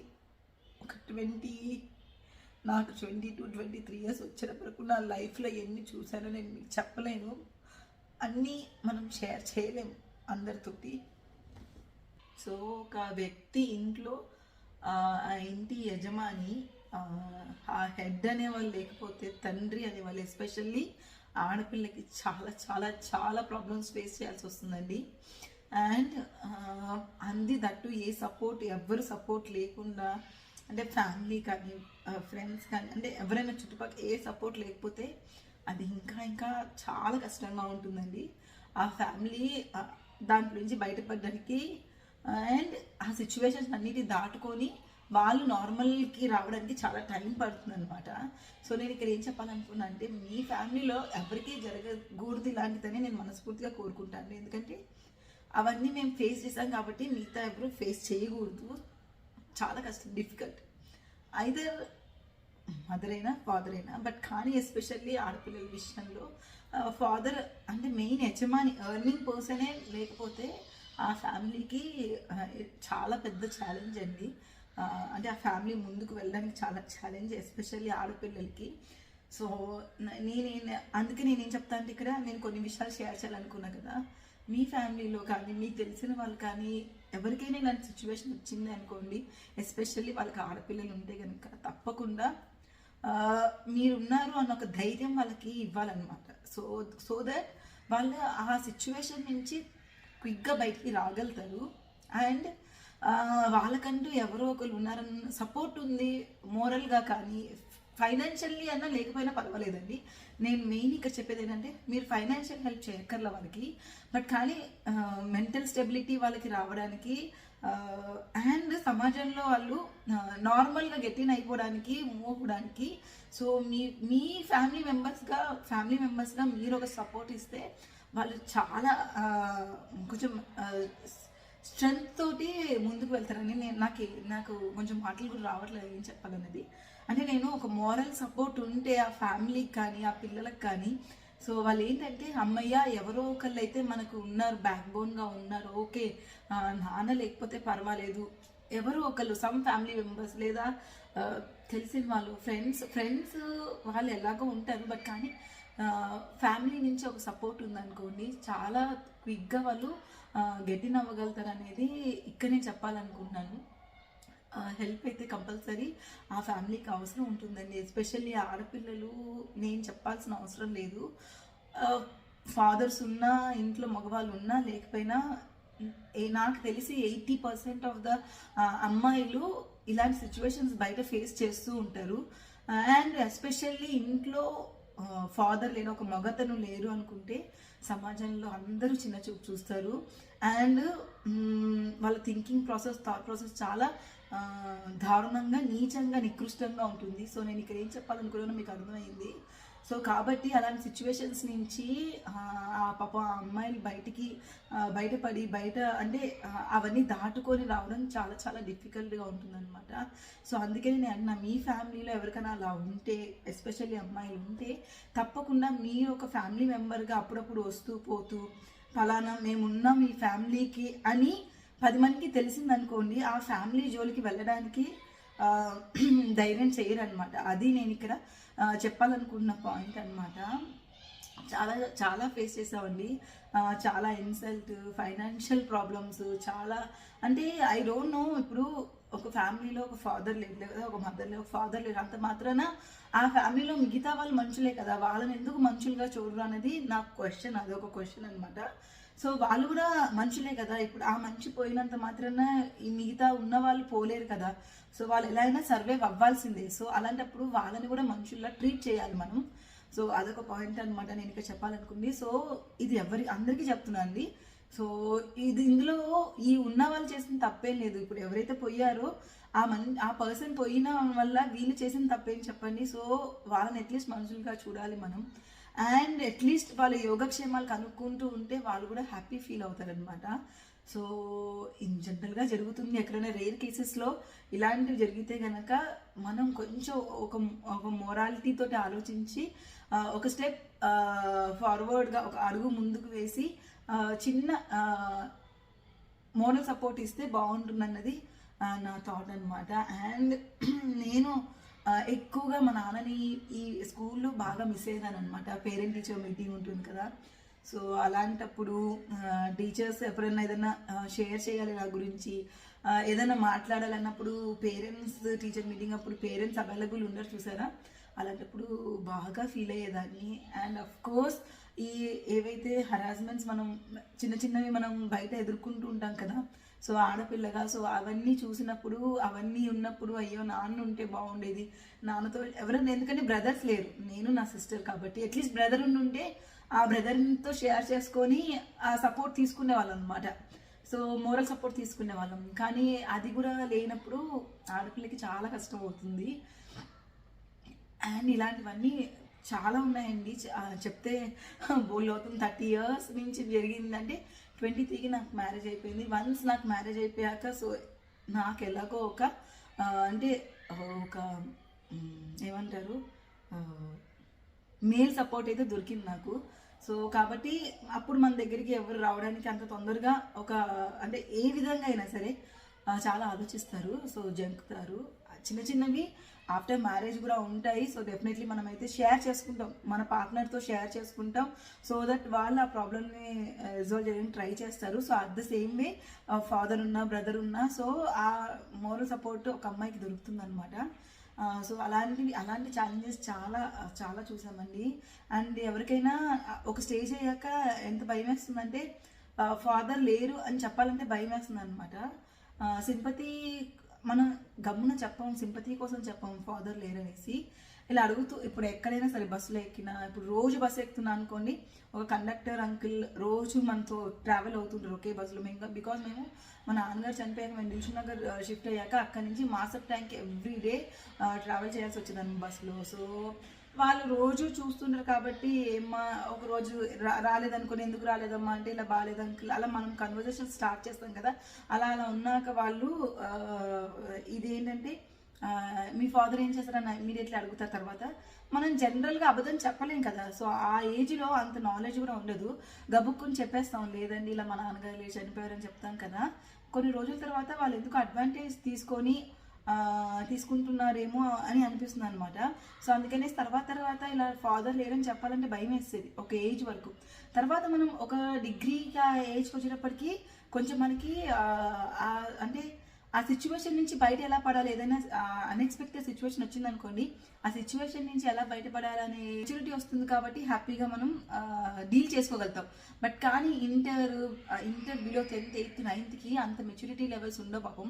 ఒక 22-23 years వచ్చే వరకు నా లైఫ్లో ఎన్ని చూసానో నేను మీకు చెప్పలేను. అన్నీ మనం షేర్ చేయలేము అందరితోటి. సో ఒక వ్యక్తి ఇంట్లో ఆ ఇంటి యజమాని, ఆ హెడ్ అనేవాళ్ళు లేకపోతే, తండ్రి అనేవాళ్ళు ఎస్పెషల్లీ ఆడపిల్లకి చాలా చాలా చాలా ప్రాబ్లమ్స్ ఫేస్ చేయాల్సి వస్తుందండి. అండ్ అంది దట్టు ఏ సపోర్ట్, ఎవ్వరు సపోర్ట్ లేకుండా, అంటే ఫ్యామిలీ కానీ ఫ్రెండ్స్ కానీ, అంటే ఎవరైనా చుట్టుపక్కల ఏ సపోర్ట్ లేకపోతే అది ఇంకా ఇంకా చాలా కష్టంగా ఉంటుందండి. ఆ ఫ్యామిలీ దాంట్లో నుంచి బయటపడడానికి అండ్ ఆ సిచ్యువేషన్స్ అన్నిటి దాటుకొని వాళ్ళు నార్మల్కి రావడానికి చాలా టైం పడుతుంది అనమాట. సో నేను ఇక్కడ ఏం చెప్పాలనుకున్నా అంటే, మీ ఫ్యామిలీలో ఎవరికీ జరగకూడదు ఇలాంటిదని నేను మనస్ఫూర్తిగా కోరుకుంటాను. ఎందుకంటే అవన్నీ మేము ఫేస్ చేసాం కాబట్టి మిగతా ఎవరు ఫేస్ చేయకూడదు. చాలా కష్టం, డిఫికల్ట్. ఐదర్ మదర్ అయినా ఫాదర్ అయినా, బట్ కానీ ఎస్పెషల్లీ ఆడపిల్లల విషయంలో ఫాదర్ అంటే మెయిన్ యజమాని, ఎర్నింగ్ పర్సనే లేకపోతే ఆ ఫ్యామిలీకి చాలా పెద్ద ఛాలెంజ్ అండి. అంటే ఆ ఫ్యామిలీ ముందుకు వెళ్ళడానికి చాలా ఛాలెంజ్, ఎస్పెషల్లీ ఆడపిల్లలకి. సో అందుకే నేనేం చెప్తా అంటే, ఇక్కడ నేను కొన్ని విషయాలు షేర్ చేయాలనుకున్నా కదా. మీ ఫ్యామిలీలో కానీ మీకు తెలిసిన వాళ్ళు కానీ ఎవరికైనా ఇలాంటి సిచ్యువేషన్ వచ్చింది అనుకోండి, ఎస్పెషల్లీ వాళ్ళకి ఆడపిల్లలు ఉంటే కనుక తప్పకుండా మీరున్నారు అన్న ఒక ధైర్యం వాళ్ళకి ఇవ్వాలన్నమాట. సో దట్ వాళ్ళు ఆ సిచ్యువేషన్ నుంచి క్విక్గా బయటికి రాగలుగుతారు. అండ్ వాళ్ళకంటూ ఎవరో ఒకరు ఉన్నారన్న సపోర్ట్ ఉంది, మోరల్గా కానీ ఫైనాన్షియల్లీ అన్నా లేకపోయినా పర్వాలేదండి. నేను మెయిన్ ఇక్కడ చెప్పేది ఏంటంటే, మీరు ఫైనాన్షియల్ హెల్ప్ చేయక్కర్ల వాళ్ళకి, బట్ కానీ మెంటల్ స్టెబిలిటీ వాళ్ళకి రావడానికి అండ్ సమాజంలో వాళ్ళు నార్మల్గా గెట్టిన్ అయిపోవడానికి, మూవ్ అవ్వడానికి. సో మీ ఫ్యామిలీ మెంబర్స్గా మీరు ఒక సపోర్ట్ ఇస్తే వాళ్ళు చాలా కొంచెం స్ట్రెంగ్త్ తోటి ముందుకు వెళ్తారని నాకు కొంచెం మాటలు కూడా రావట్లేదు ఏం చెప్పాలన్నది. అంటే నేను ఒక మోరల్ సపోర్ట్ ఉంటే ఆ ఫ్యామిలీకి కానీ ఆ పిల్లలకు కానీ, సో వాళ్ళు ఏంటంటే అమ్మయ్య ఎవరో ఒకళ్ళు అయితే మనకు ఉన్నారు, బ్యాక్ బోన్గా ఉన్నారు, ఓకే నాన్న లేకపోతే పర్వాలేదు, ఎవరో ఒకళ్ళు సమ్ ఫ్యామిలీ మెంబర్స్ లేదా తెలిసిన వాళ్ళు ఫ్రెండ్స్ వాళ్ళు ఎలాగో ఉంటారు, బట్ కానీ ఫ్యామిలీ నుంచి ఒక సపోర్ట్ ఉందనుకోండి చాలా క్విక్గా వాళ్ళు గెటిన్ అవ్వగలుగుతారు అనేది ఇక్కడ నేను చెప్పాలనుకుంటున్నాను. హెల్ప్ అయితే కంపల్సరీ ఆ ఫ్యామిలీకి అవసరం ఉంటుందండి. ఎస్పెషల్లీ ఆడపిల్లలు నేను చెప్పాల్సిన అవసరం లేదు. ఫాదర్స్ ఉన్నా, ఇంట్లో మగవాళ్ళు ఉన్నా లేకపోయినా, నాకు తెలిసి 80% ఆఫ్ ద అమ్మాయిలు ఇలాంటి సిచ్యువేషన్స్ బయట ఫేస్ చేస్తూ ఉంటారు. అండ్ ఎస్పెషల్లీ ఇంట్లో ఫాదర్ లేని ఒక మగతను లేరు అనుకుంటే సమాజంలో అందరూ చిన్న చూపు చూస్తారు. అండ్ వాళ్ళ థింకింగ్ ప్రాసెస్, థాట్ ప్రాసెస్ చాలా దారుణంగా, నీచంగా, నికృష్టంగా ఉంటుంది. సో నేను ఇక్కడ ఏం చెప్పాలనుకున్నానో మీకు అర్థమైంది. సో కాబట్టి అలాంటి సిచ్యువేషన్స్ నుంచి పాప అమ్మాయిలు బయటపడి అంటే అవన్నీ దాటుకొని రావడం చాలా చాలా డిఫికల్ట్గా ఉంటుందన్నమాట. సో అందుకని నేను అన్నా, మీ ఫ్యామిలీలో ఎవరికైనా అలా ఉంటే, ఎస్పెషల్లీ అమ్మాయిలు ఉంటే తప్పకుండా మీరు ఒక ఫ్యామిలీ మెంబర్గా అప్పుడప్పుడు వస్తూ పోతూ ఫలానా మేమున్నాం మీ ఫ్యామిలీకి అని 10 మందికి తెలిసిందనుకోండి, ఆ ఫ్యామిలీ జోలికి వెళ్ళడానికి ధైర్యం చేయరనమాట. అది నేను ఇక్కడ చెప్పాలనుకున్న పాయింట్ అనమాట. చాలా చాలా ఫేస్ చేసామండి, చాలా ఇన్సల్ట్, ఫైనాన్షియల్ ప్రాబ్లమ్స్, చాలా అంటే ఐ డోంట్ నో. ఇప్పుడు ఒక ఫ్యామిలీలో ఒక ఫాదర్ లేదు కదా, ఒక మదర్ లేదు, ఒక ఫాదర్ లేదు, అంత మాత్రాన ఆ ఫ్యామిలీలో మిగతా వాళ్ళు మనుషులే కదా, వాళ్ళని ఎందుకు మనుషులుగా చూడరు అనేది నాకు క్వశ్చన్. అదొక క్వశ్చన్ అనమాట. సో వాళ్ళు కూడా మనుషులే కదా, ఇప్పుడు ఆ మనిషి పోయినంత మాత్రాన ఈ మిగతా ఉన్న వాళ్ళు పోలేరు కదా. సో వాళ్ళు ఎలా అయినా సర్వైవ్ అవ్వాల్సిందే. సో అలాంటప్పుడు వాళ్ళని కూడా మనుషుల్లా ట్రీట్ చేయాలి మనం. సో అదొక పాయింట్ అనమాట నేను ఇక్కడ చెప్పాలనుకుంది. సో ఇది అందరికీ చెప్తున్నా అండి. సో ఇందులో ఈ ఉన్న వాళ్ళు చేసిన తప్పేం లేదు. ఇప్పుడు ఎవరైతే పోయారో ఆ పర్సన్ పోయిన వల్ల వీళ్ళు చేసిన తప్పేం చెప్పండి. సో వాళ్ళని అట్లీస్ట్ మనుషులుగా చూడాలి మనం. అండ్ అట్లీస్ట్ వాళ్ళ యోగక్షేమాలు కనుక్కుంటూ ఉంటే వాళ్ళు కూడా హ్యాపీ ఫీల్ అవుతారనమాట. సో ఇన్ జనరల్గా జరుగుతుంది, ఎక్కడైనా రేర్ కేసెస్లో ఇలాంటివి జరిగితే కనుక మనం కొంచెం ఒక మొరాలిటీతో ఆలోచించి ఒక స్టెప్ ఫార్వర్డ్గా, ఒక అడుగు ముందుకు వేసి చిన్న మోరల్ సపోర్ట్ ఇస్తే బాగుంటుందన్నది నా థాట్ అనమాట. అండ్ నేను ఎక్కువగా మా నాన్నని ఈ స్కూల్లో బాగా మిస్ అయ్యేదాన్ని అనమాట. పేరెంట్ టీచర్ మీటింగ్ ఉంటుంది కదా, సో అలాంటప్పుడు టీచర్స్ ఎప్పుడైనా ఏదైనా షేర్ చేయాలి నా గురించి, ఏదైనా మాట్లాడాలన్నప్పుడు పేరెంట్స్ టీచర్ మీటింగ్ అప్పుడు పేరెంట్స్ అవైలబుల్ ఉండరు చూసారా, అలాంటప్పుడు బాగా ఫీల్ అయ్యేదాన్ని. అండ్ అఫ్ కోర్స్ ఈ ఏవైతే హరాస్మెంట్స్ మనం చిన్న చిన్నవి మనం బయట ఎదుర్కొంటూ ఉంటాం కదా, సో ఆడపిల్లగా, సో అవన్నీ చూసినప్పుడు అవన్నీ ఉన్నప్పుడు అయ్యో నాన్న ఉంటే బాగుండేది, నాన్నతో ఎవరైనా, ఎందుకంటే బ్రదర్స్ లేరు, నేను నా సిస్టర్ కాబట్టి అట్లీస్ట్ బ్రదర్ ఉంటే ఆ బ్రదర్తో షేర్ చేసుకొని ఆ సపోర్ట్ తీసుకునే వాళ్ళం అనమాట. సో మోరల్ సపోర్ట్ తీసుకునే వాళ్ళం. కానీ అది కూడా లేనప్పుడు ఆడపిల్లకి చాలా కష్టం అవుతుంది. అండ్ ఇలాంటివన్నీ చాలా ఉన్నాయండి, చెప్తే బోల్ అవుతుంది. 30 years నుంచి జరిగిందంటే 23కి నాకు మ్యారేజ్ అయిపోయింది. వన్స్ నాకు మ్యారేజ్ అయిపోయాక సో నాకు ఎలాగో ఒక అంటే ఒక ఏమంటారు మేల్ సపోర్ట్ అయితే దొరికింది నాకు. సో కాబట్టి అప్పుడు మన దగ్గరికి ఎవరు రావడానికి అంత తొందరగా ఒక అంటే ఏ విధంగా అయినా సరే చాలా ఆలోచిస్తారు, సో జంకుతారు. చిన్న చిన్నవి ఆఫ్టర్ మ్యారేజ్ కూడా ఉంటాయి. సో డెఫినెట్లీ మనం అయితే షేర్ చేసుకుంటాం, మన పార్ట్నర్తో షేర్ చేసుకుంటాం, సో దట్ వాళ్ళు ఆ ప్రాబ్లమ్ని రిజాల్వ్ చేయడానికి ట్రై చేస్తారు. So at the same way father ఉన్నా బ్రదర్ ఉన్నా సో ఆ మోరల్ సపోర్ట్ ఒక అమ్మాయికి దొరుకుతుంది అనమాట. సో అలాంటి ఛాలెంజెస్ చాలా చాలా చూసామండి. అండ్ ఎవరికైనా ఒక స్టేజ్ అయ్యాక ఎంత భయం వేస్తుందంటే ఫాదర్ లేరు అని చెప్పాలంటే భయం వేస్తుంది అనమాట. సింపతి మనం గమ్మున చెప్పాం, సింపతి కోసం చెప్పాం ఫాదర్ లేరనేసి. ఇలా అడుగుతూ ఇప్పుడు ఎక్కడైనా సరే బస్సులో ఎక్కినా, ఇప్పుడు రోజు బస్సు ఎక్కుతున్నా అనుకోండి, ఒక కండక్టర్ అంకుల్ రోజు మనతో ట్రావెల్ అవుతుంటారు ఒకే బస్సులో. బికాజ్ మేము మా నాన్నగారు చనిపోయాక మేము దిల్షుక్ నగర్ షిఫ్ట్ అయ్యాక అక్కడి నుంచి మాసప్ ట్యాంక్ ఎవ్రీడే ట్రావెల్ చేయాల్సి వచ్చేదాన్ని బస్సులో. సో వాళ్ళు రోజు చూస్తుంటారు కాబట్టి ఏమ్మా ఒక రోజు రాలేదనుకోని, ఎందుకు రాలేదమ్మా అంటే ఇలా బాగాలేదు అంకుల్, అలా మనం కన్వర్జేషన్ స్టార్ట్ చేస్తాం కదా. అలా ఉన్నాక వాళ్ళు ఇదేంటంటే మీ ఫాదర్ ఏం చేస్తారని ఇమీడియట్లీ అడుగుతారు. తర్వాత మనం జనరల్గా అబద్ధం చెప్పలేం కదా, సో ఆ ఏజ్లో అంత నాలెడ్జ్ కూడా ఉండదు, గబుక్కుని చెప్పేస్తాం లేదండి ఇలా మా నాన్నగారు చనిపోయారని చెప్తాం కదా. కొన్ని రోజుల తర్వాత వాళ్ళు ఎందుకు అడ్వాంటేజ్ తీసుకుంటున్నారేమో అని అనిపిస్తుంది అనమాట. సో అందుకనే తర్వాత ఇలా ఫాదర్ లేరని చెప్పాలంటే భయం వేసేది ఒక ఏజ్ వరకు. తర్వాత మనం ఒక డిగ్రీకి ఆ ఏజ్కి వచ్చేటప్పటికి కొంచెం మనకి అంటే ఆ సిచ్యువేషన్ నుంచి బయట ఎలా పడాలి, ఏదైనా అన్ఎక్స్పెక్టెడ్ సిచ్యువేషన్ వచ్చిందనుకోండి, ఆ సిచ్యువేషన్ నుంచి ఎలా బయటపడాలనే మెచ్యూరిటీ వస్తుంది కాబట్టి హ్యాపీగా మనం డీల్ చేసుకోగలుగుతాం. బట్ కానీ ఇంటర్ బిలో 10th 8th 9thకి అంత మెచ్యూరిటీ లెవెల్స్ ఉండవు పాపం.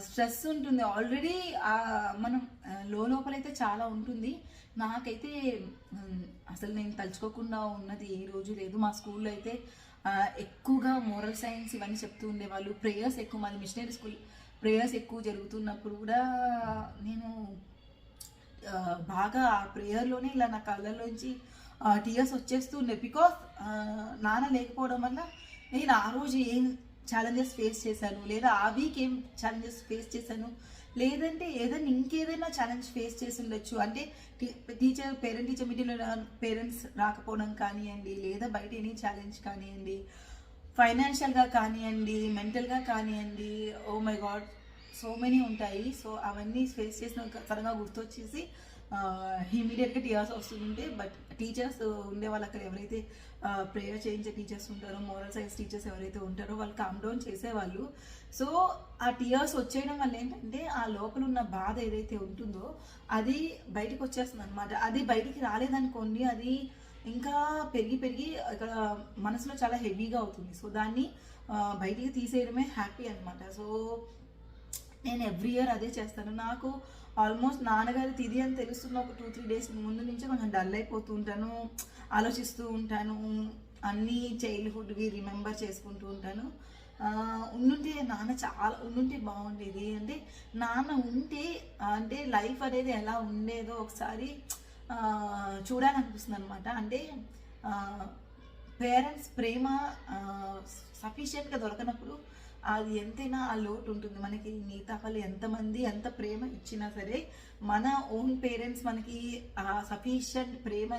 స్ట్రెస్ ఉంటుంది ఆల్రెడీ, మనం లోపలైతే చాలా ఉంటుంది. నాకైతే అసలు నేను తలుచుకోకుండా ఉన్నది ఏ రోజు లేదు. మా స్కూల్లో అయితే ఎక్కువగా మోరల్ సైన్స్ ఇవన్నీ చెప్తూ ఉండేవాళ్ళు. ప్రేయర్స్ ఎక్కువ, మాది మిషనరీ స్కూల్, ప్రేయర్స్ ఎక్కువ జరుగుతున్నప్పుడు కూడా నేను బాగా ఆ ప్రేయర్లోనే ఇలా నా కళ్ళల్లోంచి టీయర్స్ వచ్చేస్తూ ఉండే. బికాస్ నాన్న లేకపోవడం వల్ల నేను ఆ రోజు ఏం ఛాలెంజెస్ ఫేస్ చేశాను, లేదా ఆ వీక్ ఏం ఛాలెంజెస్ ఫేస్ చేశాను, లేదంటే ఏదైనా ఇంకేదైనా ఛాలెంజ్ ఫేస్ చేసి ఉండొచ్చు. అంటే పేరెంట్ టీచర్ మీటింగ్లో పేరెంట్స్ రాకపోవడం కానివ్వండి, లేదా బయట ఎనీ ఛాలెంజ్ కానివ్వండి, ఫైనాన్షియల్గా కానివ్వండి, మెంటల్గా కానివ్వండి, oh my god so many ఉంటాయి. సో అవన్నీ ఫేస్ చేసిన సడన్గా గుర్తొచ్చేసి ఇమీడియట్గా టీఆర్స్ వస్తుంటే, బట్ టీచర్స్ ఉండేవాళ్ళు అక్కడ ఎవరైతే ప్రేయర్ చేయించే టీచర్స్ ఉంటారో, మోరల్ సైన్స్ టీచర్స్ ఎవరైతే ఉంటారో వాళ్ళు కామ్ డౌన్ చేసేవాళ్ళు. సో ఆ టీఆర్స్ వచ్చేయడం వల్ల ఏంటంటే ఆ లోపల ఉన్న బాధ ఏదైతే ఉంటుందో అది బయటకు వచ్చేస్తుంది అనమాట. అది బయటికి రాలేదనుకోండి, అది ఇంకా పెరిగి ఇక్కడ మనసులో చాలా హెవీగా అవుతుంది. సో దాన్ని బయటికి తీసేయడమే హ్యాపీ అనమాట. సో నేను ఎవ్రీ ఇయర్ అదే చేస్తాను. నాకు ఆల్మోస్ట్ నాన్నగారి తిది అని తెలుస్తున్న ఒక 2-3 days ముందు నుంచే కొంచెం డల్ అయిపోతూ ఉంటాను, ఆలోచిస్తూ ఉంటాను, అన్నీ చైల్డ్హుడ్వి రిమెంబర్ చేసుకుంటూ ఉంటాను. ఉండుంటే బాగుండేది, అంటే నాన్న ఉంటే అంటే లైఫ్ అనేది ఎలా ఉండేదో ఒకసారి చూడాలనిపిస్తుంది అనమాట. అంటే పేరెంట్స్ ప్రేమ సఫిషియెంట్గా దొరకనప్పుడు అది ఎంతైనా ఆ లోటు ఉంటుంది మనకి. మిగతా వాళ్ళు ఎంతమంది ఎంత ప్రేమ ఇచ్చినా సరే మన ఓన్ పేరెంట్స్ మనకి ఆ సఫిషియంట్ ప్రేమ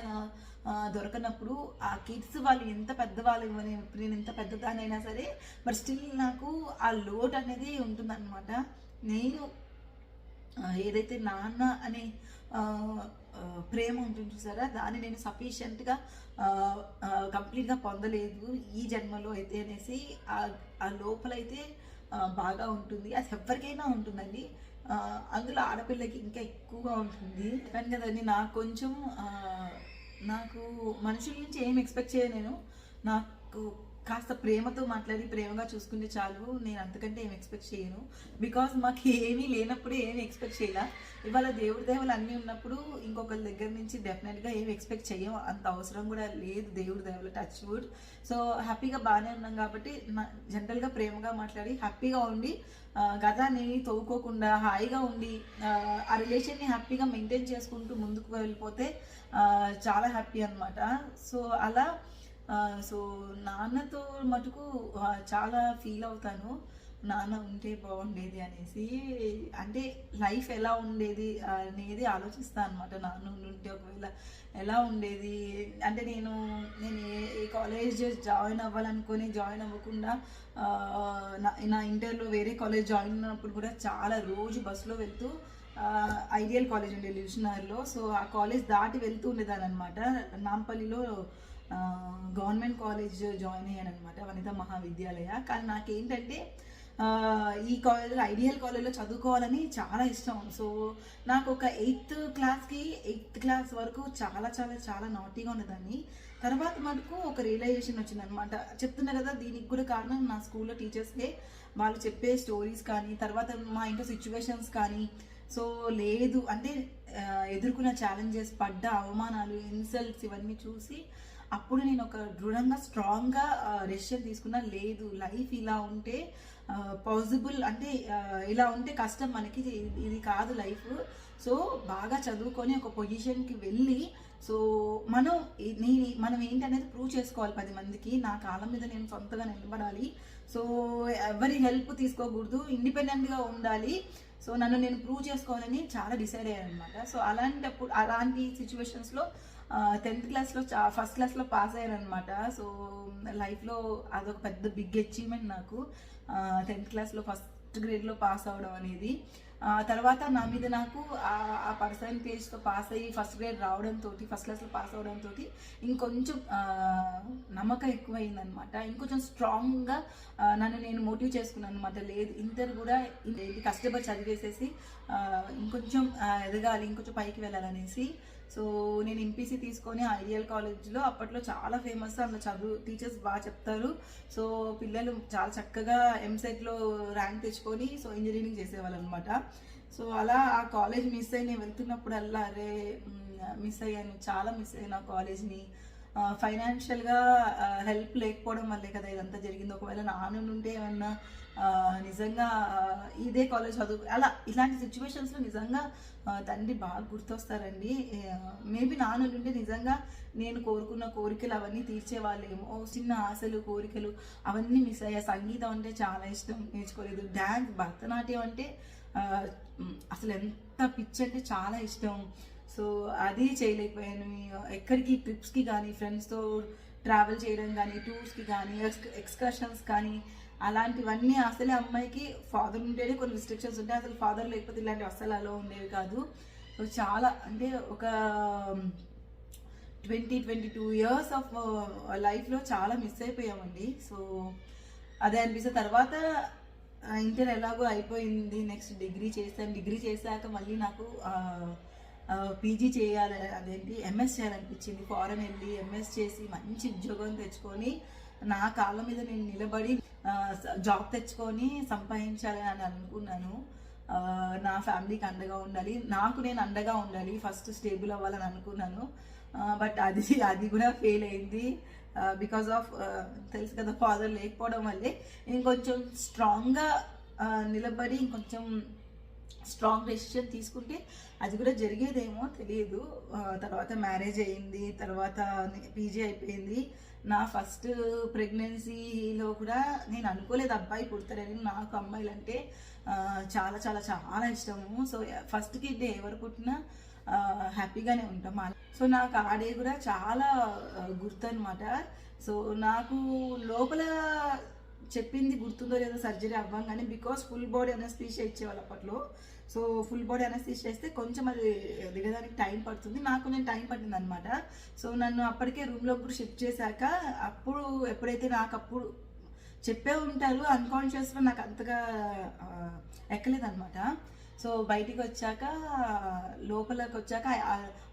దొరకనప్పుడు ఆ కిడ్స్ వాళ్ళు ఎంత పెద్దవాళ్ళు, నేను ఎంత పెద్దదానైనా సరే బట్ స్టిల్ నాకు ఆ లోటు అనేది ఉంటుందన్నమాట. నేను ఏదైతే నాన్న అనే ఆ, ప్రేమ ఉంటుంది చూసారా, దాన్ని నేను సఫిషియెంట్గా కంప్లీట్గా పొందలేదు ఈ జన్మలో అయితే అనేసి ఆ లోపలైతే బాగా ఉంటుంది. అది ఎవరికైనా ఉంటుందండి. అందులో ఆడపిల్లకి ఇంకా ఎక్కువగా ఉంటుంది. కానీ కదండి, నాకు కొంచెం నాకు మనుషుల నుంచి ఏం ఎక్స్పెక్ట్ చేయను నేను. నాకు కాస్త ప్రేమతో మాట్లాడి ప్రేమగా చూసుకుంటే చాలు, నేను అంతకంటే ఏం ఎక్స్పెక్ట్ చేయను. బికాజ్ మాకు ఏమీ లేనప్పుడే ఏమి ఎక్స్పెక్ట్ చేయాల. ఇవాళ దేవుడి దేవలు అన్నీ ఉన్నప్పుడు ఇంకొకరి దగ్గర నుంచి డెఫినెట్గా ఏమి ఎక్స్పెక్ట్ చేయం, అంత అవసరం కూడా లేదు. దేవుడి దేవలు టచ్ వుడ్. సో హ్యాపీగా బాగానే ఉన్నాం కాబట్టి జనరల్గా ప్రేమగా మాట్లాడి హ్యాపీగా ఉండి గతాన్ని తవ్వుకోకుండా హాయిగా ఉండి ఆ రిలేషన్ని హ్యాపీగా మెయింటైన్ చేసుకుంటూ ముందుకు వెళ్ళిపోతే చాలా హ్యాపీ అనమాట. సో అలా సో నాన్నతో మటుకు చాలా ఫీల్ అవుతాను, నాన్న ఉంటే బాగుండేది అనేసి. అంటే లైఫ్ ఎలా ఉండేది అనేది ఆలోచిస్తాను అనమాట. నాన్న ఉంటే ఒకవేళ ఎలా ఉండేది అంటే, నేను ఏ కాలేజ్ జాయిన్ అవ్వాలనుకొని జాయిన్ అవ్వకుండా నా ఇంటర్లో వేరే కాలేజ్ జాయిన్ అయినప్పుడు కూడా చాలా రోజు బస్సులో వెళ్తూ ఐడియల్ కాలేజ్ ఉండే లివ్షనర్లో, సో ఆ కాలేజ్ దాటి వెళ్తూ ఉండేదాన్ని అనమాట. నాంపల్లిలో గవర్నమెంట్ కాలేజ్ జాయిన్ అయ్యాను అనమాట, వనితా మహావిద్యాలయ. కానీ నాకేంటంటే ఈ కాలేజ్ ఐడియల్ కాలేజ్లో చదువుకోవాలని చాలా ఇష్టం. సో నాకు ఒక 8th క్లాస్ వరకు చాలా చాలా చాలా నాటీగా ఉన్నదాన్ని. తర్వాత మటుకు ఒక రియలైజేషన్ వచ్చిందనమాట. చెప్తున్నా కదా, దీనికి కూడా కారణం నా స్కూల్లో టీచర్స్కే. వాళ్ళు చెప్పే స్టోరీస్ కానీ, తర్వాత మా ఇంట్లో సిచ్యువేషన్స్ కానీ. సో లేదు అంటే ఎదుర్కొన్న ఛాలెంజెస్, పడ్డ అవమానాలు, ఇన్సల్ట్స్ ఇవన్నీ చూసి అప్పుడు నేను ఒక దృఢంగా స్ట్రాంగ్గా డెసిషన్ తీసుకున్నా. లేదు, లైఫ్ ఇలా ఉంటే పాసిబుల్, అంటే ఇలా ఉంటే కష్టం మనకి, ఇది కాదు లైఫ్. సో బాగా చదువుకొని ఒక పొజిషన్కి వెళ్ళి, సో మనం ఏంటనేది ప్రూవ్ చేసుకోవాలి 10 మందికి. నా కాళ్ళ మీద నేను సొంతగా నిలబడాలి. సో ఎవరి హెల్ప్ తీసుకోకూడదు, ఇండిపెండెంట్గా ఉండాలి. సో నన్ను నేను ప్రూవ్ చేసుకోవాలని చాలా డిసైడ్ అయ్యాను అనమాట. సో అలాంటి సిచ్యువేషన్స్లో 10th క్లాస్లో ఫస్ట్ క్లాస్లో పాస్ అయ్యాను అనమాట. సో లైఫ్లో అదొక పెద్ద బిగ్ అచీవ్మెంట్ నాకు, 10th క్లాస్లో ఫస్ట్ గ్రేడ్లో పాస్ అవ్వడం అనేది. తర్వాత నా మీద నాకు ఆ పర్సంటేజ్తో పాస్ అయ్యి ఫస్ట్ గ్రేడ్ రావడంతో, ఫస్ట్ క్లాస్లో పాస్ అవడంతో ఇంకొంచెం నమ్మకం ఎక్కువైందనమాట. ఇంకొంచెం స్ట్రాంగ్గా నన్ను నేను మోటివ్ చేసుకున్నాను అనమాట. లేదు, ఇంటర్ కూడా కష్టపడి చదివేసేసి ఇంకొంచెం ఎదగాలి, ఇంకొంచెం పైకి వెళ్ళాలనేసి. సో నేను ఎంపీసీ తీసుకొని ఐడియల్ కాలేజ్లో, అప్పట్లో చాలా ఫేమస్, అందులో టీచర్స్ బాగా చెప్తారు. సో పిల్లలు చాలా చక్కగా ఎంసెట్లో ర్యాంక్ తెచ్చుకొని సో ఇంజనీరింగ్ చేసేవాళ్ళు అనమాట. సో అలా ఆ కాలేజ్ మిస్ అయ్యి నేను వెళ్తున్నప్పుడల్లా అరే మిస్ అయ్యాను, చాలా మిస్ అయ్యాను ఆ కాలేజ్ని. ఫైనాన్షియల్గా హెల్ప్ లేకపోవడం వల్లే కదా ఇదంతా జరిగింది. ఒకవేళ నాన్న ఉంటే ఏమన్నా నిజంగా ఇదే కాలేజ్ చదువు ఇలాంటి సిచ్యువేషన్స్లో నిజంగా తండ్రి బాగా గుర్తొస్తారండి. మేబీ నాన్న ఉంటే నిజంగా నేను కోరుకున్న కోరికలు అవన్నీ తీర్చేవాళ్ళేమో. చిన్న ఆశలు, కోరికలు అవన్నీ మిస్ అయ్యా. సంగీతం అంటే చాలా ఇష్టం, నేర్చుకోలేదు. డ్యాన్స్, భరతనాట్యం అంటే అసలు ఎంత పిచ్చి అంటే చాలా ఇష్టం. సో అది చేయలేకపోయాను. ఎక్కడికి ట్రిప్స్కి కానీ, ఫ్రెండ్స్తో ట్రావెల్ చేయడం కానీ, టూర్స్కి కానీ, ఎక్స్కర్షన్స్ కానీ, అలాంటివన్నీ అసలే అమ్మాయికి ఫాదర్ ఉంటేనే కొన్ని రిస్ట్రిక్షన్స్ ఉంటాయి. అసలు ఫాదర్ లేకపోతే ఇలాంటివి అసలు అలా ఉండేవి కాదు. చాలా అంటే ఒక 22 ఇయర్స్ ఆఫ్ లైఫ్లో చాలా మిస్ అయిపోయామండి. సో అదే అనిపిస్తే తర్వాత ఇంటర్ ఎలాగో అయిపోయింది, నెక్స్ట్ డిగ్రీ చేశాను. డిగ్రీ చేశాక మళ్ళీ నాకు పీజీ చేయాలి, ఎంఎస్ చేయాలనిపించింది. ఫారెన్ వెళ్ళి ఎంఎస్ చేసి మంచి ఉద్యోగం తెచ్చుకొని నా కాళ్ళ మీద నేను నిలబడి జాబ్ తెచ్చుకొని సంపాదించాలి అని అనుకున్నాను. నా ఫ్యామిలీకి అండగా ఉండాలి, నాకు నేను అండగా ఉండాలి, ఫస్ట్ స్టేబుల్ అవ్వాలని అనుకున్నాను. బట్ అది కూడా ఫెయిల్ అయింది. బికాస్ ఆఫ్ తెలుసు కదా, ఫాదర్ లేకపోవడం వల్లే ఇంకొంచెం స్ట్రాంగ్గా నిలబడి ఇంకొంచెం స్ట్రాంగ్ డెసిషన్ తీసుకుంటే అది కూడా జరిగేదేమో తెలియదు. తర్వాత మ్యారేజ్ అయింది, తర్వాత పీజీ అయిపోయింది. నా ఫస్ట్ ప్రెగ్నెన్సీలో కూడా నేను అనుకోలేదు అబ్బాయి పుడతారని. నాకు అమ్మాయిలు అంటే చాలా చాలా చాలా ఇష్టము. సో ఫస్ట్ కిడ్ ఎవరు పుట్టినా హ్యాపీగానే ఉంటాం. సో నాకు ఆ డే కూడా చాలా గుర్తు అనమాట. సో నాకు లోపల చెప్పింది గుర్తుందో లేదో సర్జరీ అవ్వంగానే, బికాస్ ఫుల్ బాడీ అనస్థీషియా ఇచ్చేవాళ్ళు అప్పట్లో. సో ఫుల్ బాడీ అనస్థీషియా ఇస్తే కొంచెం అది దిగడానికి టైం పడుతుంది. నాకు నేను టైం పట్టింది అనమాట. సో నన్ను అప్పటికే రూమ్లో కూడా షిఫ్ట్ చేశాక, అప్పుడు ఎప్పుడైతే నాకు అప్పుడు చెప్పే ఉంటారు అన్కాన్షియస్లో, నాకు అంతగా ఎక్కలేదన్నమాట. సో బయటికి వచ్చాక, లోపలికి వచ్చాక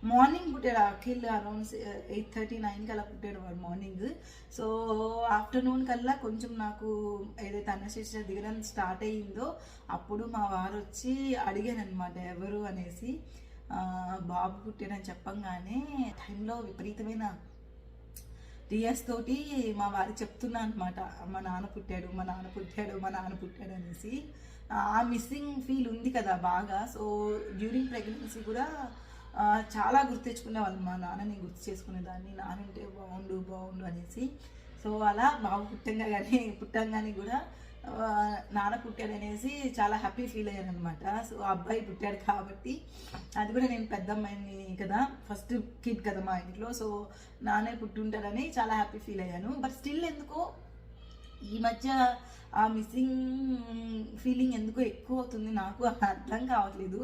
మార్నింగ్ పుట్టాడు అఖిల్, అరౌండ్ 8:30, 9కి అలా పుట్టాడు వాడు మార్నింగ్. సో ఆఫ్టర్నూన్ కల్లా కొంచెం నాకు ఏదైతే అనస్థీషియా దిగడం స్టార్ట్ అయ్యిందో అప్పుడు మా వారు వచ్చి అడిగాను అనమాట ఎవరు అనేసి. బాబు పుట్టాడని చెప్పంగానే టైంలో విపరీతమైన టీఎస్ తోటి మా వారికి చెప్తున్నా అనమాట, మా నాన్న పుట్టాడు, మా నాన్న పుట్టాడు, మా నాన్న పుట్టాడు అనేసి. ఆ మిస్సింగ్ ఫీల్ ఉంది కదా బాగా. సో డ్యూరింగ్ ప్రెగ్నెన్సీ కూడా చాలా గుర్తు తెచ్చుకునేవాళ్ళు, మా నాన్నని గుర్తు చేసుకునేదాన్ని, నానంటే బాగుండు బాగుండు అనేసి. సో అలా బాబు పుట్టంగానే కూడా నాన్న పుట్టాడు అనేసి చాలా హ్యాపీ ఫీల్ అయ్యాను అనమాట. సో అబ్బాయి పుట్టాడు కాబట్టి, అది కూడా నేను పెద్ద అమ్మాయిని కదా, ఫస్ట్ కిడ్ కదా మా ఇంట్లో. సో నాన్నే పుట్టుంటాడని చాలా హ్యాపీ ఫీల్ అయ్యాను. బట్ స్టిల్ ఎందుకో ఈ మధ్య ఆ మిస్సింగ్ ఫీలింగ్ ఎందుకో ఎక్కువ అవుతుంది, నాకు అర్థం కావట్లేదు.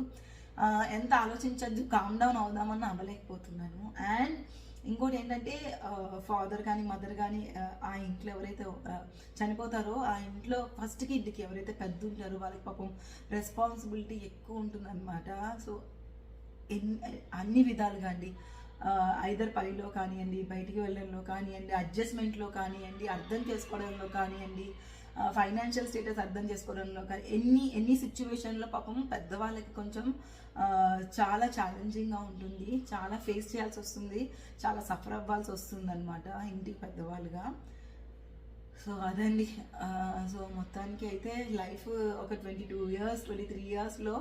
ఎంత ఆలోచించద్దు, కామ్ డౌన్ అవుదామని అవ్వలేకపోతున్నాను. అండ్ ఇంకోటి ఏంటంటే, ఫాదర్ కానీ మదర్ కానీ ఆ ఇంట్లో ఎవరైతే చనిపోతారో ఆ ఇంట్లో ఫస్ట్ కిడ్కి ఎవరైతే పెద్ద ఉంటారో వాళ్ళకి పాపం రెస్పాన్సిబిలిటీ ఎక్కువ ఉంటుందన్నమాట. సో అన్ని విధాలుగా అండి, ఐదర్ పనిలో కానివ్వండి, బయటికి వెళ్ళడంలో కానివ్వండి, అడ్జస్ట్మెంట్లో కానివ్వండి, అర్థం చేసుకోవడంలో కానివ్వండి, ఫైనాన్షియల్ స్టేటస్ అర్థం చేసుకోవడంలో కానీ, ఎన్ని సిచ్యువేషన్లో పాపం పెద్దవాళ్ళకి కొంచెం చాలా ఛాలెంజింగ్గా ఉంటుంది, చాలా ఫేస్ చేయాల్సి వస్తుంది, చాలా సఫర్ అవ్వాల్సి వస్తుంది అనమాట ఇంటికి పెద్దవాళ్ళుగా. సో అదండి. సో మొత్తానికి అయితే లైఫ్ ఒక 22 years 23 yearsలో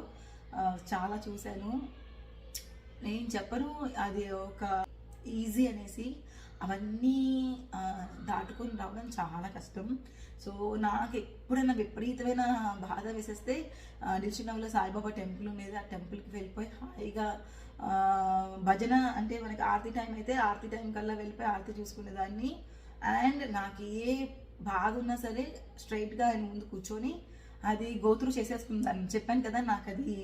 చాలా చూశాను. నేను చెప్పను అది ఒక ఈజీ అనేసి, అవన్నీ దాటుకొని రావడం చాలా కష్టం. సో నాకు ఎప్పుడైనా విపరీతమైన బాధ వేసేస్తే దిల్సుఖ్నగర్లో సాయిబాబా టెంపుల్ ఉండేది, ఆ టెంపుల్కి వెళ్ళిపోయి హాయిగా భజన అంటే మనకి ఆరతి టైం అయితే ఆరతి టైం కల్లా వెళ్ళిపోయి ఆరతి చూసుకునేదాన్ని. అండ్ నాకు ఏ బాధ ఉన్నా సరే స్ట్రైట్గా ఆయన ముందు కూర్చొని అది గోత్రూ చేసేసుకుంటాను. చెప్పాను కదా, నాకు అది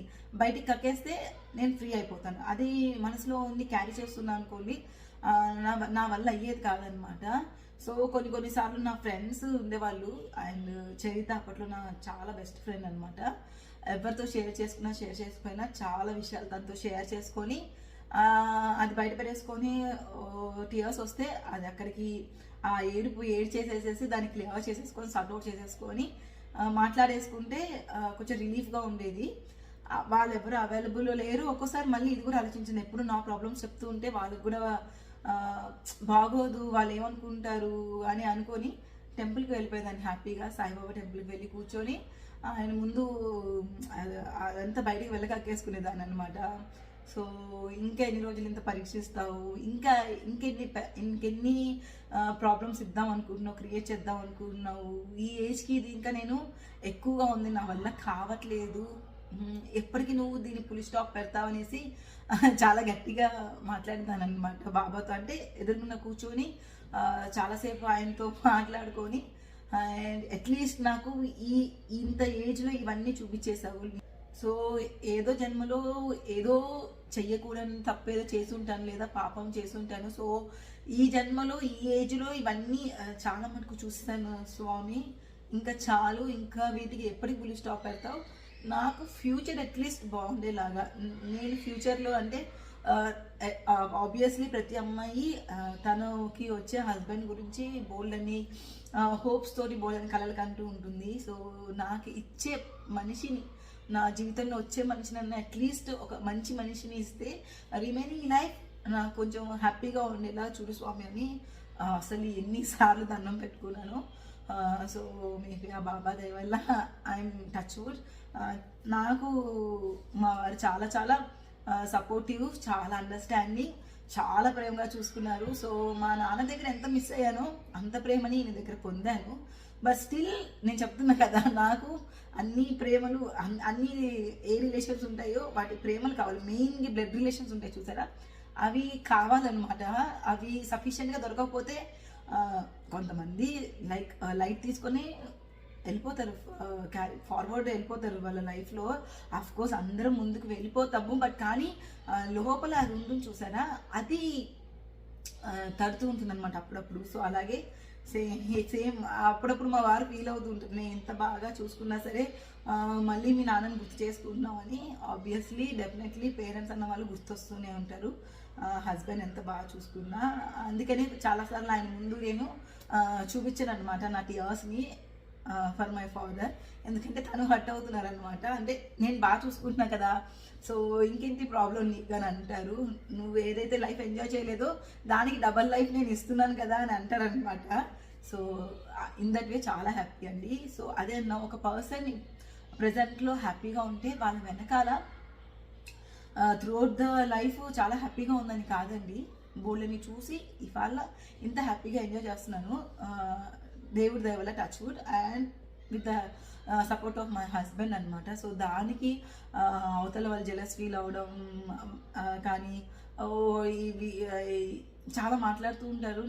బయటికి కక్కేస్తే నేను ఫ్రీ అయిపోతాను. అది మనసులో ఉంది క్యారీ చేస్తున్నాను అనుకోండి, నా వల్ల అయ్యేది కాదనమాట. సో కొన్నిసార్లు నా ఫ్రెండ్స్ ఉండేవాళ్ళు, అండ్ చరిత అప్పట్లో నా చాలా బెస్ట్ ఫ్రెండ్ అనమాట. ఎవరితో షేర్ చేసుకున్నా చాలా విషయాలు తనతో షేర్ చేసుకొని అది బయట పెట్టేసుకొని టీయర్స్ వస్తే అది అక్కడికి ఆ ఏడ్ చేసేసేసి దాన్ని క్లియర్ చేసేసుకొని సర్ట్అవుట్ చేసేసుకొని మాట్లాడేసుకుంటే కొంచెం రిలీఫ్గా ఉండేది. వాళ్ళు ఎవరు అవైలబుల్ లేరు. ఒక్కోసారి మళ్ళీ ఇది కూడా ఆలోచించింది, ఎప్పుడు నా ప్రాబ్లమ్స్ చెప్తూ ఉంటే వాళ్ళకి కూడా బాగోదు, వాళ్ళు ఏమనుకుంటారు అని అనుకొని టెంపుల్కి వెళ్ళిపోయేదాన్ని హ్యాపీగా. సాయిబాబా టెంపుల్కి వెళ్ళి కూర్చొని ఆయన ముందు అదంతా బయటికి వెళ్ళకక్కేసుకునేదాన్ని అనమాట. సో ఇంకా ఎన్ని రోజులు ఇంత పరీక్షిస్తావు, ఇంకెన్ని ప్రాబ్లమ్స్ ఇద్దాం అనుకుంటున్నావు, క్రియేట్ చేద్దాం అనుకుంటున్నావు, ఈ ఏజ్కి ఇది ఇంకా నేను ఎక్కువగా ఉంది, నా వల్ల కావట్లేదు, ఎప్పటికీ నువ్వు దీన్ని ఫుల్ స్టాప్ పెడతావు అనేసి చాలా గట్టిగా మాట్లాడతాను అనమాట బాబాతో. అంటే ఎదురుకున్న కూర్చొని చాలాసేపు ఆయనతో మాట్లాడుకొని, అండ్ అట్లీస్ట్ నాకు ఇంత ఏజ్లో ఇవన్నీ చూపించేసావు. సో ఏదో జన్మలో ఏదో చెయ్యకూడని తప్పేదో చేసుంటాను, లేదా పాపం చేసుంటాను. సో ఈ జన్మలో ఈ ఏజ్లో ఇవన్నీ చాలా మటుకు చూస్తాను స్వామి, ఇంకా చాలు, ఇంకా వీటికి ఎప్పటికి ఫుల్ స్టాప్ పెడతావు, నాకు ఫ్యూచర్ అట్లీస్ట్ బాగుండేలాగా. నేను ఫ్యూచర్లో అంటే ఆబ్వియస్లీ ప్రతి అమ్మాయి తనకి వచ్చే హస్బెండ్ గురించి బోల్డ్ అని హోప్స్ తోటి బోల్డ్ అని కలలు కంటూ ఉంటుంది. సో నాకు ఇచ్చే మనిషిని, నా జీవితంలో వచ్చే మనిషిని అట్లీస్ట్ ఒక మంచి మనిషిని ఇస్తే రిమైనింగ్ లైఫ్ నాకు కొంచెం హ్యాపీగా ఉండేలా చూడు స్వామి అని అసలు ఎన్నిసార్లు దండం పెట్టుకున్నాను. సో మేబీ ఆ బాబా దయ వల్ల ఐఎమ్ టచ్ వుడ్. నాకు మా వారు చాలా చాలా సపోర్టివ్, చాలా అండర్స్టాండింగ్, చాలా ప్రేమగా చూసుకున్నారు. సో మా నాన్న దగ్గర ఎంత మిస్ అయ్యానో అంత ప్రేమని ఈయన దగ్గర పొందాను. బట్ స్టిల్ నేను చెప్తున్నా కదా, నాకు అన్ని ప్రేమలు, అన్ని ఏ రిలేషన్స్ ఉంటాయో వాటి ప్రేమలు కావాలి. మెయిన్గా బ్లడ్ రిలేషన్స్ ఉంటాయి చూసారా, అవి కావాలన్నమాట. అవి సఫిషియెంట్గా దొరకకపోతే కొంతమంది లైట్ తీసుకొని వెళ్ళిపోతారు, ఫార్వర్డ్ వెళ్ళిపోతారు వాళ్ళ లైఫ్లో. కోర్స్ అందరం ముందుకు వెళ్ళిపోతాము, బట్ కానీ లోపల అది ఉంటుంది చూసారా, అది తడుతూ ఉంటుంది అనమాట అప్పుడప్పుడు. సో అలాగే సేమ్ అప్పుడప్పుడు మా వారు ఫీల్ అవుతూ ఉంటుంది, నేను ఎంత బాగా చూసుకున్నా సరే మళ్ళీ మీ నాన్నని గుర్తు చేసుకుంటున్నామని. ఆబ్వియస్లీ డెఫినెట్లీ పేరెంట్స్ అన్న వాళ్ళు గుర్తొస్తూనే ఉంటారు, హస్బెండ్ ఎంత బాగా చూసుకున్నా. అందుకని చాలాసార్లు ఆయన ముందు నేను చూపించాను అనమాట నా టీయర్స్ని ఫర్ మై ఫాదర్, ఎందుకంటే తను హర్ట్ అవుతున్నారు అనమాట. అంటే నేను బాగా చూసుకుంటున్నా కదా, సో ఇంకేంటి ప్రాబ్లం నీకు అని అంటారు. నువ్వు ఏదైతే లైఫ్ ఎంజాయ్ చేయలేదో దానికి డబల్ లైఫ్ నేను ఇస్తున్నాను కదా అని అంటారనమాట. సో ఇన్ దట్ వే చాలా హ్యాపీ అండి. సో అదే అన్న, ఒక పర్సన్ ప్రజెంట్లో హ్యాపీగా ఉంటే వాళ్ళ వెనకాల త్రూఅవుట్ ద లైఫ్ చాలా హ్యాపీగా ఉందని కాదండి, బోళ్ళని చూసి ఇవాళ ఇంత హ్యాపీగా ఎంజాయ్ చేస్తున్నాను దేవుడి దయ వల్ల, touch wood, and with the support of my husband అనమాట. సో దానికి అవతల వాళ్ళు జెలస్ ఫీల్ అవ్వడం కానీ ఇవి చాలా మాట్లాడుతూ ఉంటారు.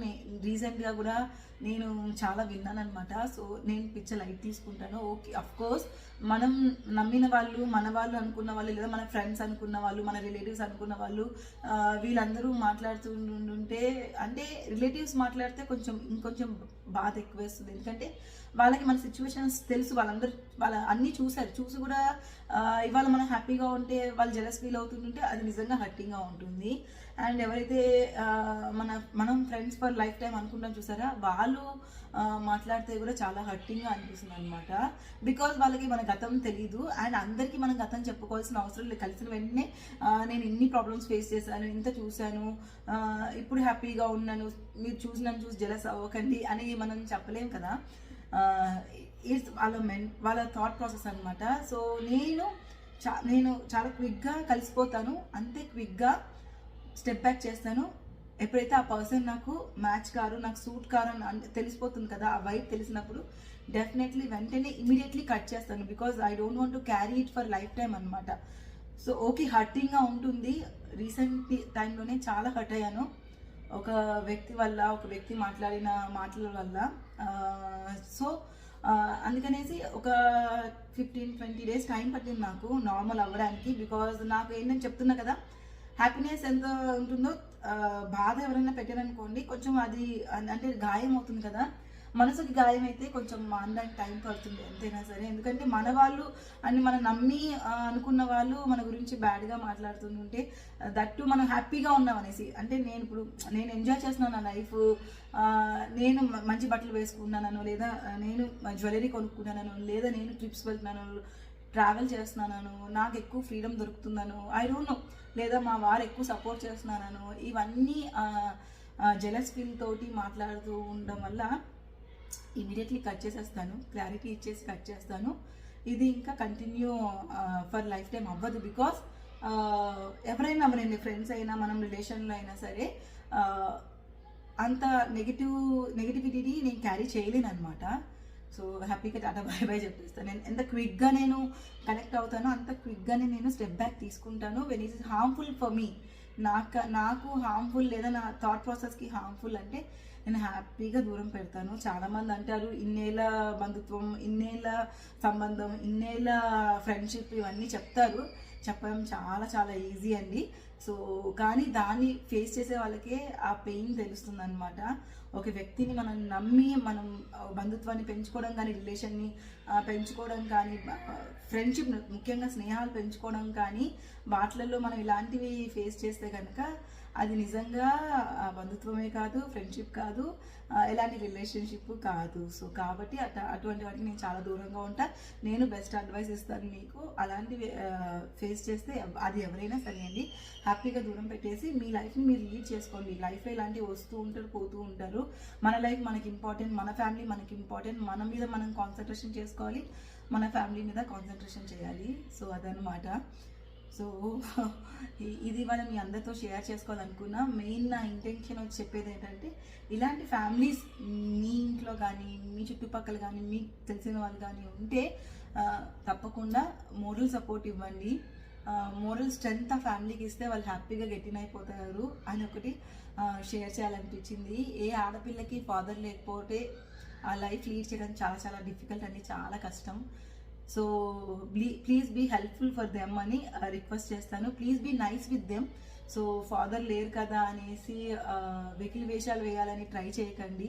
రీసెంట్గా కూడా నేను చాలా విన్నాను అనమాట. సో నేను పిక్చర్ లైట్ తీసుకుంటాను. ఓకే, అఫ్కోర్స్ మనం నమ్మిన వాళ్ళు, మన వాళ్ళు అనుకున్న వాళ్ళు, లేదా మన ఫ్రెండ్స్ అనుకున్న వాళ్ళు, మన రిలేటివ్స్ అనుకున్న వాళ్ళు వీళ్ళందరూ మాట్లాడుతూ ఉంటే, అంటే రిలేటివ్స్ మాట్లాడితే ఇంకొంచెం బాధ ఎక్కువ వేస్తుంది. ఎందుకంటే వాళ్ళకి మన సిచ్యువేషన్స్ తెలుసు, వాళ్ళ అన్నీ చూసి కూడా ఇవాళ మనం హ్యాపీగా ఉంటే వాళ్ళు జెలస్ ఫీల్ అవుతుంటే అది నిజంగా హర్టింగ్గా ఉంటుంది. అండ్ ఎవరైతే మనం ఫ్రెండ్స్ ఫర్ లైఫ్ టైం అనుకుంటాం చూసారా, వాళ్ళు మాట్లాడితే కూడా చాలా హర్టింగ్గా అనిపిస్తుంది అనమాట. బికాజ్ వాళ్ళకి మన గతం తెలీదు, అండ్ అందరికీ మనం గతం చెప్పుకోవాల్సిన అవసరం లేదు. కలిసిన వెంటనే నేను ఇన్ని ప్రాబ్లమ్స్ ఫేస్ చేశాను, ఇంత చూశాను, ఇప్పుడు హ్యాపీగా ఉన్నాను, మీరు నన్ను చూసి జెలస్ అవ్వకండి అని మనం చెప్పలేం కదా. ఇట్స్ వాళ్ళ థాట్ ప్రాసెస్ అనమాట. సో నేను చాలా క్విక్గా కలిసిపోతాను, అంతే క్విక్గా స్టెప్ బ్యాక్ చేస్తాను. ఎప్పుడైతే ఆ పర్సన్ నాకు మ్యాచ్ కారు, నాకు సూట్ కారు అని తెలిసిపోతుంది కదా, ఆ వైబ్ తెలిసినప్పుడు డెఫినెట్లీ వెంటనే ఇమీడియట్లీ కట్ చేస్తాను. Because I don't want to carry it for life time అనమాట. సో ఓకే, హర్టింగ్గా ఉంటుంది. రీసెంట్ టైంలోనే చాలా హర్ట్ అయ్యాను ఒక వ్యక్తి మాట్లాడిన మాటల వల్ల. సో అందుకనేసి ఒక 15-20 days టైం పట్టింది నాకు నార్మల్ అవ్వడానికి. బికాజ్ నాకు ఏంటని చెప్తున్నా కదా, హ్యాపీనెస్ ఎంత ఉంటుందో బాధ ఎవరైనా పెట్టారనుకోండి కొంచెం అది అంటే గాయం అవుతుంది కదా, మనసుకి గాయం అయితే కొంచెం మానడానికి టైం పడుతుంది ఎంతైనా సరే. ఎందుకంటే మన వాళ్ళు అని మనం నమ్మి అనుకున్న వాళ్ళు మన గురించి బ్యాడ్గా మాట్లాడుతుంటే, దట్టు మనం హ్యాపీగా ఉన్నాం అనేసి, అంటే నేను ఎంజాయ్ చేస్తున్నాను నా లైఫ్, నేను మంచి బట్టలు వేసుకున్నాను, లేదా నేను జ్యువెలరీ కొనుక్కున్నాను, లేదా నేను ట్రిప్స్ వెళ్తున్నాను, ట్రావెల్ చేస్తున్నాను, నాకు ఎక్కువ ఫ్రీడమ్ దొరుకుతున్నాను, ఐ డోంట్ నో, లేదా మా వారు ఎక్కువ సపోర్ట్ చేస్తున్నాను, ఇవన్నీ జెలస్ ఫీల్ తోటి మాట్లాడుతూ ఉండడం వల్ల ఇమీడియట్లీ కట్ చేసేస్తాను, క్లారిటీ ఇచ్చేసి కట్ చేస్తాను. ఇది ఇంకా కంటిన్యూ ఫర్ లైఫ్ టైం అవ్వదు. బికాస్ ఎవరైనా అవ్వనండి, ఫ్రెండ్స్ అయినా మనం రిలేషన్లో అయినా సరే అంత నెగిటివిటీని నేను క్యారీ చేయలేను అనమాట. సో హ్యాపీగా టాటా బై బై చెప్పేస్తాను. నేను ఎంత క్విక్గా నేను కనెక్ట్ అవుతానో అంత క్విక్గానే నేను స్టెప్ బ్యాక్ తీసుకుంటాను. When it is harmful for me, నాకు హార్మ్ఫుల్ లేదా నా థాట్ ప్రాసెస్కి హార్మ్ఫుల్ అంటే నేను హ్యాపీగా దూరం పెడతాను. చాలామంది అంటారు ఇన్నేళ్ళ బంధుత్వం, ఇన్నేళ్ళ సంబంధం, ఇన్నేళ్ళ ఫ్రెండ్షిప్ ఇవన్నీ చెప్తారు. చెప్పడం చాలా చాలా ఈజీ అండి. సో కానీ దాన్ని ఫేస్ చేసే వాళ్ళకే ఆ పెయిన్ తెలుస్తుంది అనమాట. ఒక వ్యక్తిని మనం నమ్మి మనం బంధుత్వాన్ని పెంచుకోవడం కానీ, రిలేషన్ని పెంచుకోవడం కానీ, ఫ్రెండ్షిప్ ముఖ్యంగా స్నేహాలు పెంచుకోవడం కానీ, వాటిలలో మనం ఇలాంటివి ఫేస్ చేస్తే కనుక అది నిజంగా బంధుత్వమే కాదు, ఫ్రెండ్షిప్ కాదు, ఎలాంటి రిలేషన్షిప్ కాదు. సో కాబట్టి అటువంటి వాటికి నేను చాలా దూరంగా ఉంటా. నేను బెస్ట్ అడ్వైస్ ఇస్తాను మీకు. అలాంటివి ఫేస్ చేస్తే అది ఎవరైనా సరే అండి, హ్యాపీగా దూరం పెట్టేసి మీ లైఫ్ని మీరు లీడ్ చేసుకోండి. లైఫ్ ఇలాంటివి వస్తూ ఉంటారు, పోతూ ఉంటారు. మన లైఫ్ మనకి ఇంపార్టెంట్, మన ఫ్యామిలీ మనకి ఇంపార్టెంట్. మన మీద మనం కాన్సన్ట్రేషన్ చేసుకోవాలి, మన ఫ్యామిలీ మీద కాన్సన్ట్రేషన్ చేయాలి. సో అదనమాట. సో ఇది ఇవాళ మీ అందరితో షేర్ చేసుకోవాలనుకున్నా. మెయిన్ నా ఇంటెన్షన్ వచ్చి చెప్పేది ఏంటంటే, ఇలాంటి ఫ్యామిలీస్ మీ ఇంట్లో కానీ, మీ చుట్టుపక్కల కానీ, మీకు తెలిసిన వాళ్ళు కానీ ఉంటే తప్పకుండా మోరల్ సపోర్ట్ ఇవ్వండి. మోరల్ స్ట్రెంగ్త్ ఆ ఫ్యామిలీకి ఇస్తే వాళ్ళు హ్యాపీగా గెట్టిన్ అయిపోతారు అని ఒకటి షేర్ చేయాలనిపించింది. ఏ ఆడపిల్లకి ఫాదర్ లేకపోతే ఆ లైఫ్ లీడ్ చేయడం చాలా చాలా డిఫికల్ట్ అండి, చాలా కష్టం. So please be helpful for them అని రిక్వెస్ట్ చేస్తాను. Please be nice with them. So father లేరు కదా అనేసి వెకిలి వేషాలు వేయాలని ట్రై చేయకండి.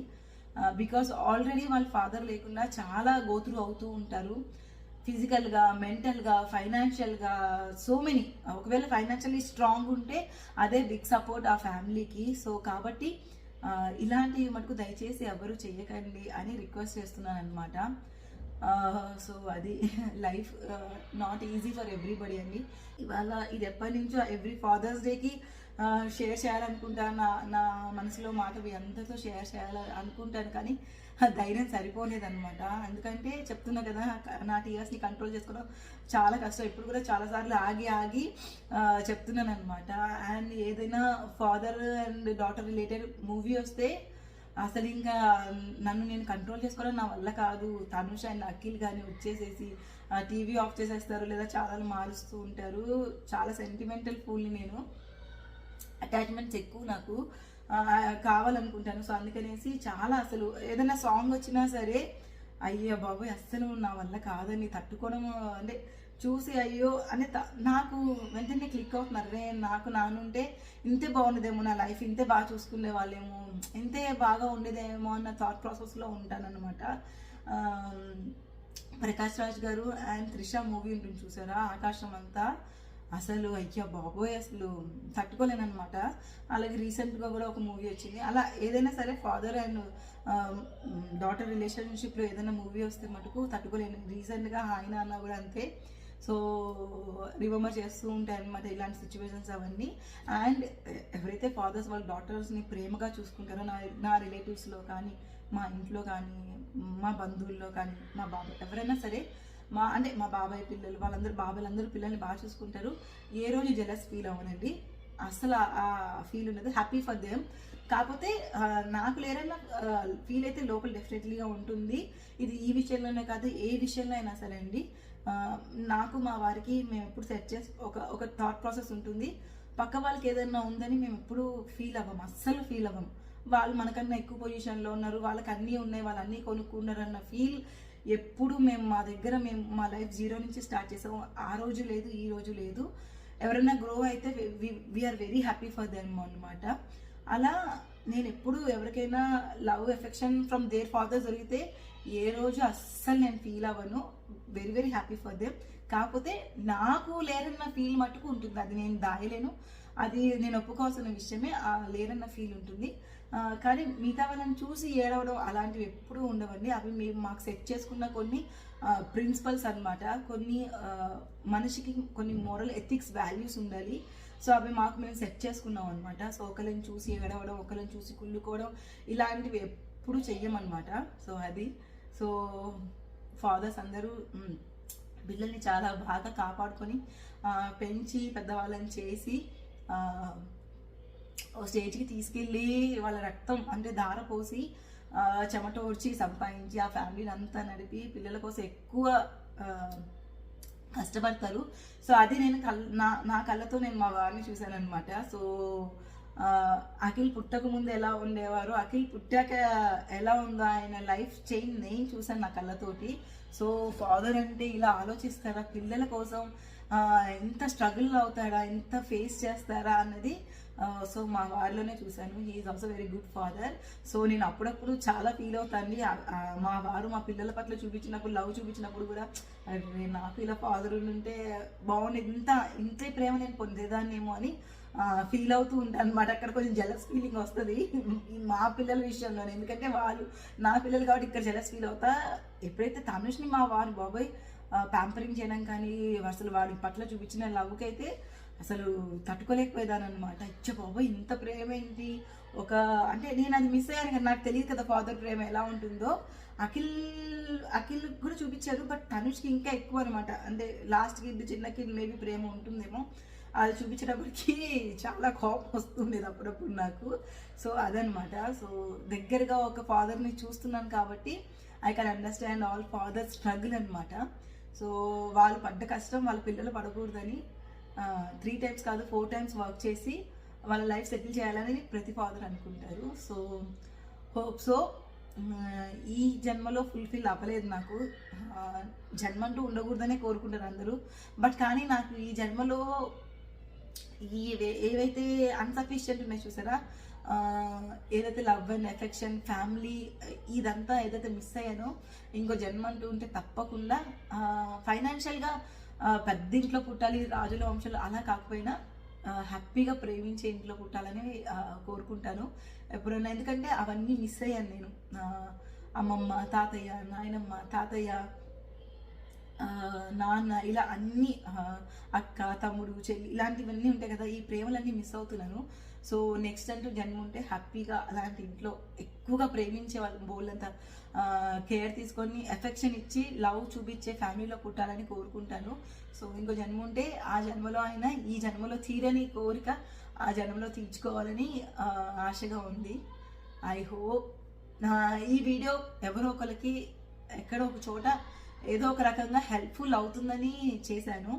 బికాస్ ఆల్రెడీ వాళ్ళ ఫాదర్ లేకుండా చాలా గోత్రూ అవుతూ ఉంటారు, ఫిజికల్గా, మెంటల్గా, ఫైనాన్షియల్గా, సో మెనీ. ఒకవేళ ఫైనాన్షియల్లీ స్ట్రాంగ్ ఉంటే అదే బిగ్ సపోర్ట్ ఆ ఫ్యామిలీకి. సో కాబట్టి ఇలాంటివి మటుకు దయచేసి ఎవరు చేయకండి అని రిక్వెస్ట్ చేస్తున్నాను అనమాట. సో అది life not easy for everybody అండి. ఇవాళ ఇది ఎప్పటి నుంచో ఎవ్రీ ఫాదర్స్ డేకి షేర్ చేయాలనుకుంటాను, నా మనసులో మాట అందరితో షేర్ చేయాలని అనుకుంటాను, కానీ ధైర్యం సరిపోలేదన్నమాట. ఎందుకంటే చెప్తున్నా కదా, నా టీయర్స్ని కంట్రోల్ చేసుకోవడం చాలా కష్టం. ఇప్పుడు కూడా చాలాసార్లు ఆగి చెప్తున్నాను అనమాట. అండ్ ఏదైనా father and daughter related movie వస్తే అసలు ఇంకా నన్ను నేను కంట్రోల్ చేసుకోవడం నా వల్ల కాదు. తనుష అండ్ అఖిల్ కానీ వచ్చేసేసి టీవీ ఆఫ్ చేసేస్తారు, లేదా ఛానల్ మారుస్తూ ఉంటారు. చాలా సెంటిమెంటల్ ఫూల్ని నేను, అటాచ్మెంట్స్ ఎక్కువ నాకు కావాలనుకుంటాను. సో అందుకనేసి చాలా అసలు ఏదైనా సాంగ్ వచ్చినా సరే అయ్యో బాబోయ్ అస్సలు నా వల్ల కాదని తట్టుకోవడం, అంటే చూసి అయ్యో అని నాకు వెంటనే క్లిక్ అవుతున్నారు. రే నాకు నానుంటే ఇంతే బాగుండేదేమో, నా లైఫ్ ఇంతే బాగా చూసుకునే వాళ్ళేమో, ఇంతే బాగా ఉండేదేమో అన్న థాట్ ప్రాసెస్లో ఉంటానన్నమాట. ప్రకాష్ రాజ్ గారు అండ్ త్రిష మూవీ ఉంటుంది చూసారా, ఆకాశం అంతా, అసలు అయ్యా బాబోయ్ అసలు తట్టుకోలేనమాట. అలాగే రీసెంట్గా కూడా ఒక మూవీ వచ్చింది. అలా ఏదైనా సరే ఫాదర్ అండ్ డాటర్ రిలేషన్షిప్లో ఏదైనా మూవీ వస్తే మటుకు తట్టుకోలేను. రీసెంట్గా ఆయన అన్న కూడా అంతే. సో రిమెంబర్ చేస్తూ ఉంటాయి అనమాట ఇలాంటి సిచ్యువేషన్స్ అవన్నీ. అండ్ ఎవరైతే ఫాదర్స్ వాళ్ళ డాటర్స్ని ప్రేమగా చూసుకుంటారో, నా రిలేటివ్స్లో కానీ, మా ఇంట్లో కానీ, మా బంధువుల్లో కానీ, మా బాబాయ్ ఎవరైనా సరే, మా బాబాయ్ పిల్లలు బాబాయ్లందరూ పిల్లల్ని బాగా చూసుకుంటారు. ఏ రోజు జెలస్ ఫీల్ అవ్వనండి, అసలు ఆ ఫీల్ ఉన్నది, హ్యాపీ ఫర్ దేమ్. కాకపోతే నాకు లేరన్న ఫీల్ అయితే లోపల డెఫినెట్లీగా ఉంటుంది. ఇది ఈ విషయంలోనే కాదు, ఏ విషయంలో అయినా సరే అండి. నాకు మా వారికి మేము ఎప్పుడు సెట్ చేసి ఒక థాట్ ప్రాసెస్ ఉంటుంది. పక్క వాళ్ళకి ఏదైనా ఉందని మేము ఎప్పుడు ఫీల్ అవ్వం, అస్సలు ఫీల్ అవ్వం. వాళ్ళు మనకన్నా ఎక్కువ పొజిషన్లో ఉన్నారు, వాళ్ళకి అన్నీ ఉన్నాయి, వాళ్ళు అన్నీ కొనుక్కున్నారు అన్న ఫీల్ ఎప్పుడు మేము మా లైఫ్ జీరో నుంచి స్టార్ట్ చేసాము. ఆ రోజు లేదు, ఈ రోజు లేదు. ఎవరైనా గ్రో అయితే we are very happy for them అనమాట. అలా నేను ఎప్పుడు ఎవరికైనా love affection from their father దొరికితే ఏ రోజు అస్సలు నేను ఫీల్ అవ్వను, very very happy for them. కాకపోతే నాకు లేరన్న ఫీల్ మట్టుకు ఉంటుంది, అది నేను దాయలేను, అది నేను ఒప్పుకోవాల్సిన విషయమే. లేరన్న ఫీల్ ఉంటుంది. కానీ మిగతా వాళ్ళని చూసి ఏడవడం అలాంటివి ఎప్పుడూ ఉండవండి. అవి మేము మాకు సెట్ చేసుకున్న కొన్ని ప్రిన్సిపల్స్ అనమాట. కొన్ని మనిషికి కొన్ని మోరల్ ఎథిక్స్ వాల్యూస్ ఉండాలి. సో అవి మాకు మేము సెట్ చేసుకున్నాం అనమాట. సో ఒకరిని చూసి ఏడవడం, ఒకరిని చూసి కుళ్ళుకోవడం ఇలాంటివి ఎప్పుడు చెయ్యమన్నమాట. సో అది ఫాదర్స్ అందరూ పిల్లల్ని చాలా బాగా కాపాడుకొని పెంచి పెద్దవాళ్ళని చేసి స్టేజ్కి తీసుకెళ్ళి వాళ్ళ రక్తం అంటే ధార పోసి చెమట ఓడ్చి సంపాదించి ఆ ఫ్యామిలీని అంతా నడిపి పిల్లల కోసం ఎక్కువ కష్టపడతారు. సో అది నేను నా కళ్ళతో నేను మా వారిని చూశాను అనమాట. సో అఖిల్ పుట్టక ముందు ఎలా ఉండేవారు, అఖిల్ పుట్టాక ఎలా ఉందో ఆయన లైఫ్ చేంజ్ నేను చూశాను నా కళ్ళతోటి. సో ఫాదర్ అంటే ఇలా ఆలోచిస్తారా, పిల్లల కోసం ఎంత స్ట్రగుల్ అవుతాడా, ఎంత ఫేస్ చేస్తారా అన్నది సో మా వారిలోనే చూశాను. He is also very good father. So నేను అప్పుడప్పుడు చాలా ఫీల్ అవుతాను. మా వారు మా పిల్లల పట్ల చూపించినప్పుడు, లవ్ చూపించినప్పుడు కూడా నాకు ఇలా ఫాదర్ ఉంటే బాగుండేది, ఇంతే ప్రేమ నేను పొందేదాన్నేమో అని ఫీల్ అవుతూ ఉంటాను అనమాట. అక్కడ కొంచెం జెలస్ ఫీలింగ్ వస్తుంది మా పిల్లల విషయంలోనే, ఎందుకంటే వాళ్ళు నా పిల్లలు కాబట్టి ఇక్కడ జెలస్ ఫీల్ అవుతా. ఎప్పుడైతే తనుష్ని మా వారు బాబాయ్ ప్యాంపరింగ్ చేయడం కానీ అసలు వాడి పట్ల చూపించిన లవ్కి అయితే అసలు తట్టుకోలేకపోయేదాను అనమాట. ఇచ్చే బాబాయ్ ఇంత ప్రేమ ఏంటి, అంటే నేను అది మిస్ అయ్యాను కదా, నాకు తెలియదు కదా ఫాదర్ ప్రేమ ఎలా ఉంటుందో. అఖిల్ కూడా చూపించారు, బట్ తనుష్కి ఇంకా ఎక్కువ అనమాట. అంటే లాస్ట్ కిడ్, చిన్న కిడ్ మేబీ ప్రేమ ఉంటుందేమో, అది చూపించేటప్పటికి చాలా కోపం వస్తుండేది అప్పుడప్పుడు నాకు. సో అదనమాట. సో దగ్గరగా ఒక ఫాదర్ని చూస్తున్నాను కాబట్టి I can understand all father struggle అనమాట. సో వాళ్ళు పడ్డ కష్టం వాళ్ళ పిల్లలు పడకూడదని 3 టైమ్స్ కాదు 4 టైమ్స్ వర్క్ చేసి వాళ్ళ లైఫ్ సెటిల్ చేయాలని ప్రతి ఫాదర్ అనుకుంటారు. సో హోప్ సో ఈ జన్మలో ఫుల్ఫిల్ అవ్వలేదు నాకు. జన్మ అంటూ ఉండకూడదనే కోరుకుంటారు అందరూ. బట్ కానీ నాకు ఈ జన్మలో ఏవైతే అన్సఫిషియెంట్ ఉన్నాయి చూసారా, ఏదైతే లవ్ అండ్ ఎఫెక్షన్, ఫ్యామిలీ, ఇదంతా ఏదైతే మిస్ అయ్యానో ఇంకో జన్మ అంటూ ఉంటే తప్పకుండా ఫైనాన్షియల్గా పెద్ద ఇంట్లో పుట్టాలి, రాజుల వంశంలో అలా కాకపోయినా హ్యాపీగా ప్రేమించే ఇంట్లో పుట్టాలని కోరుకుంటాను ఎప్పుడైనా. ఎందుకంటే అవన్నీ మిస్ అయ్యాను నేను. అమ్మమ్మ, తాతయ్య, నాయనమ్మ, తాతయ్య, నాన్న, ఇలా అన్నీ, అక్క, తమ్ముడు, చెల్లి, ఇలాంటివన్నీ ఉంటాయి కదా, ఈ ప్రేమలన్నీ మిస్ అవుతున్నాను. సో నెక్స్ట్ అంటూ జన్మ ఉంటే హ్యాపీగా అలాంటి ఇంట్లో ఎక్కువగా ప్రేమించే వాళ్ళు, బోల్డంతా కేర్ తీసుకొని ఎఫెక్షన్ ఇచ్చి లవ్ చూపించే ఫ్యామిలీలో పుట్టాలని కోరుకుంటాను. సో ఇంకో జన్మ ఉంటే ఆ జన్మలో అయినా ఈ జన్మలో తీరని కోరిక ఆ జన్మలో తీర్చుకోవాలని ఆశగా ఉంది. ఐ హోప్ ఈ వీడియో ఎవరో ఒకరికి ఎక్కడో ఒక చోట ఏదో ఒక రకంగా హెల్ప్ఫుల్ అవుతుందని చేశాను.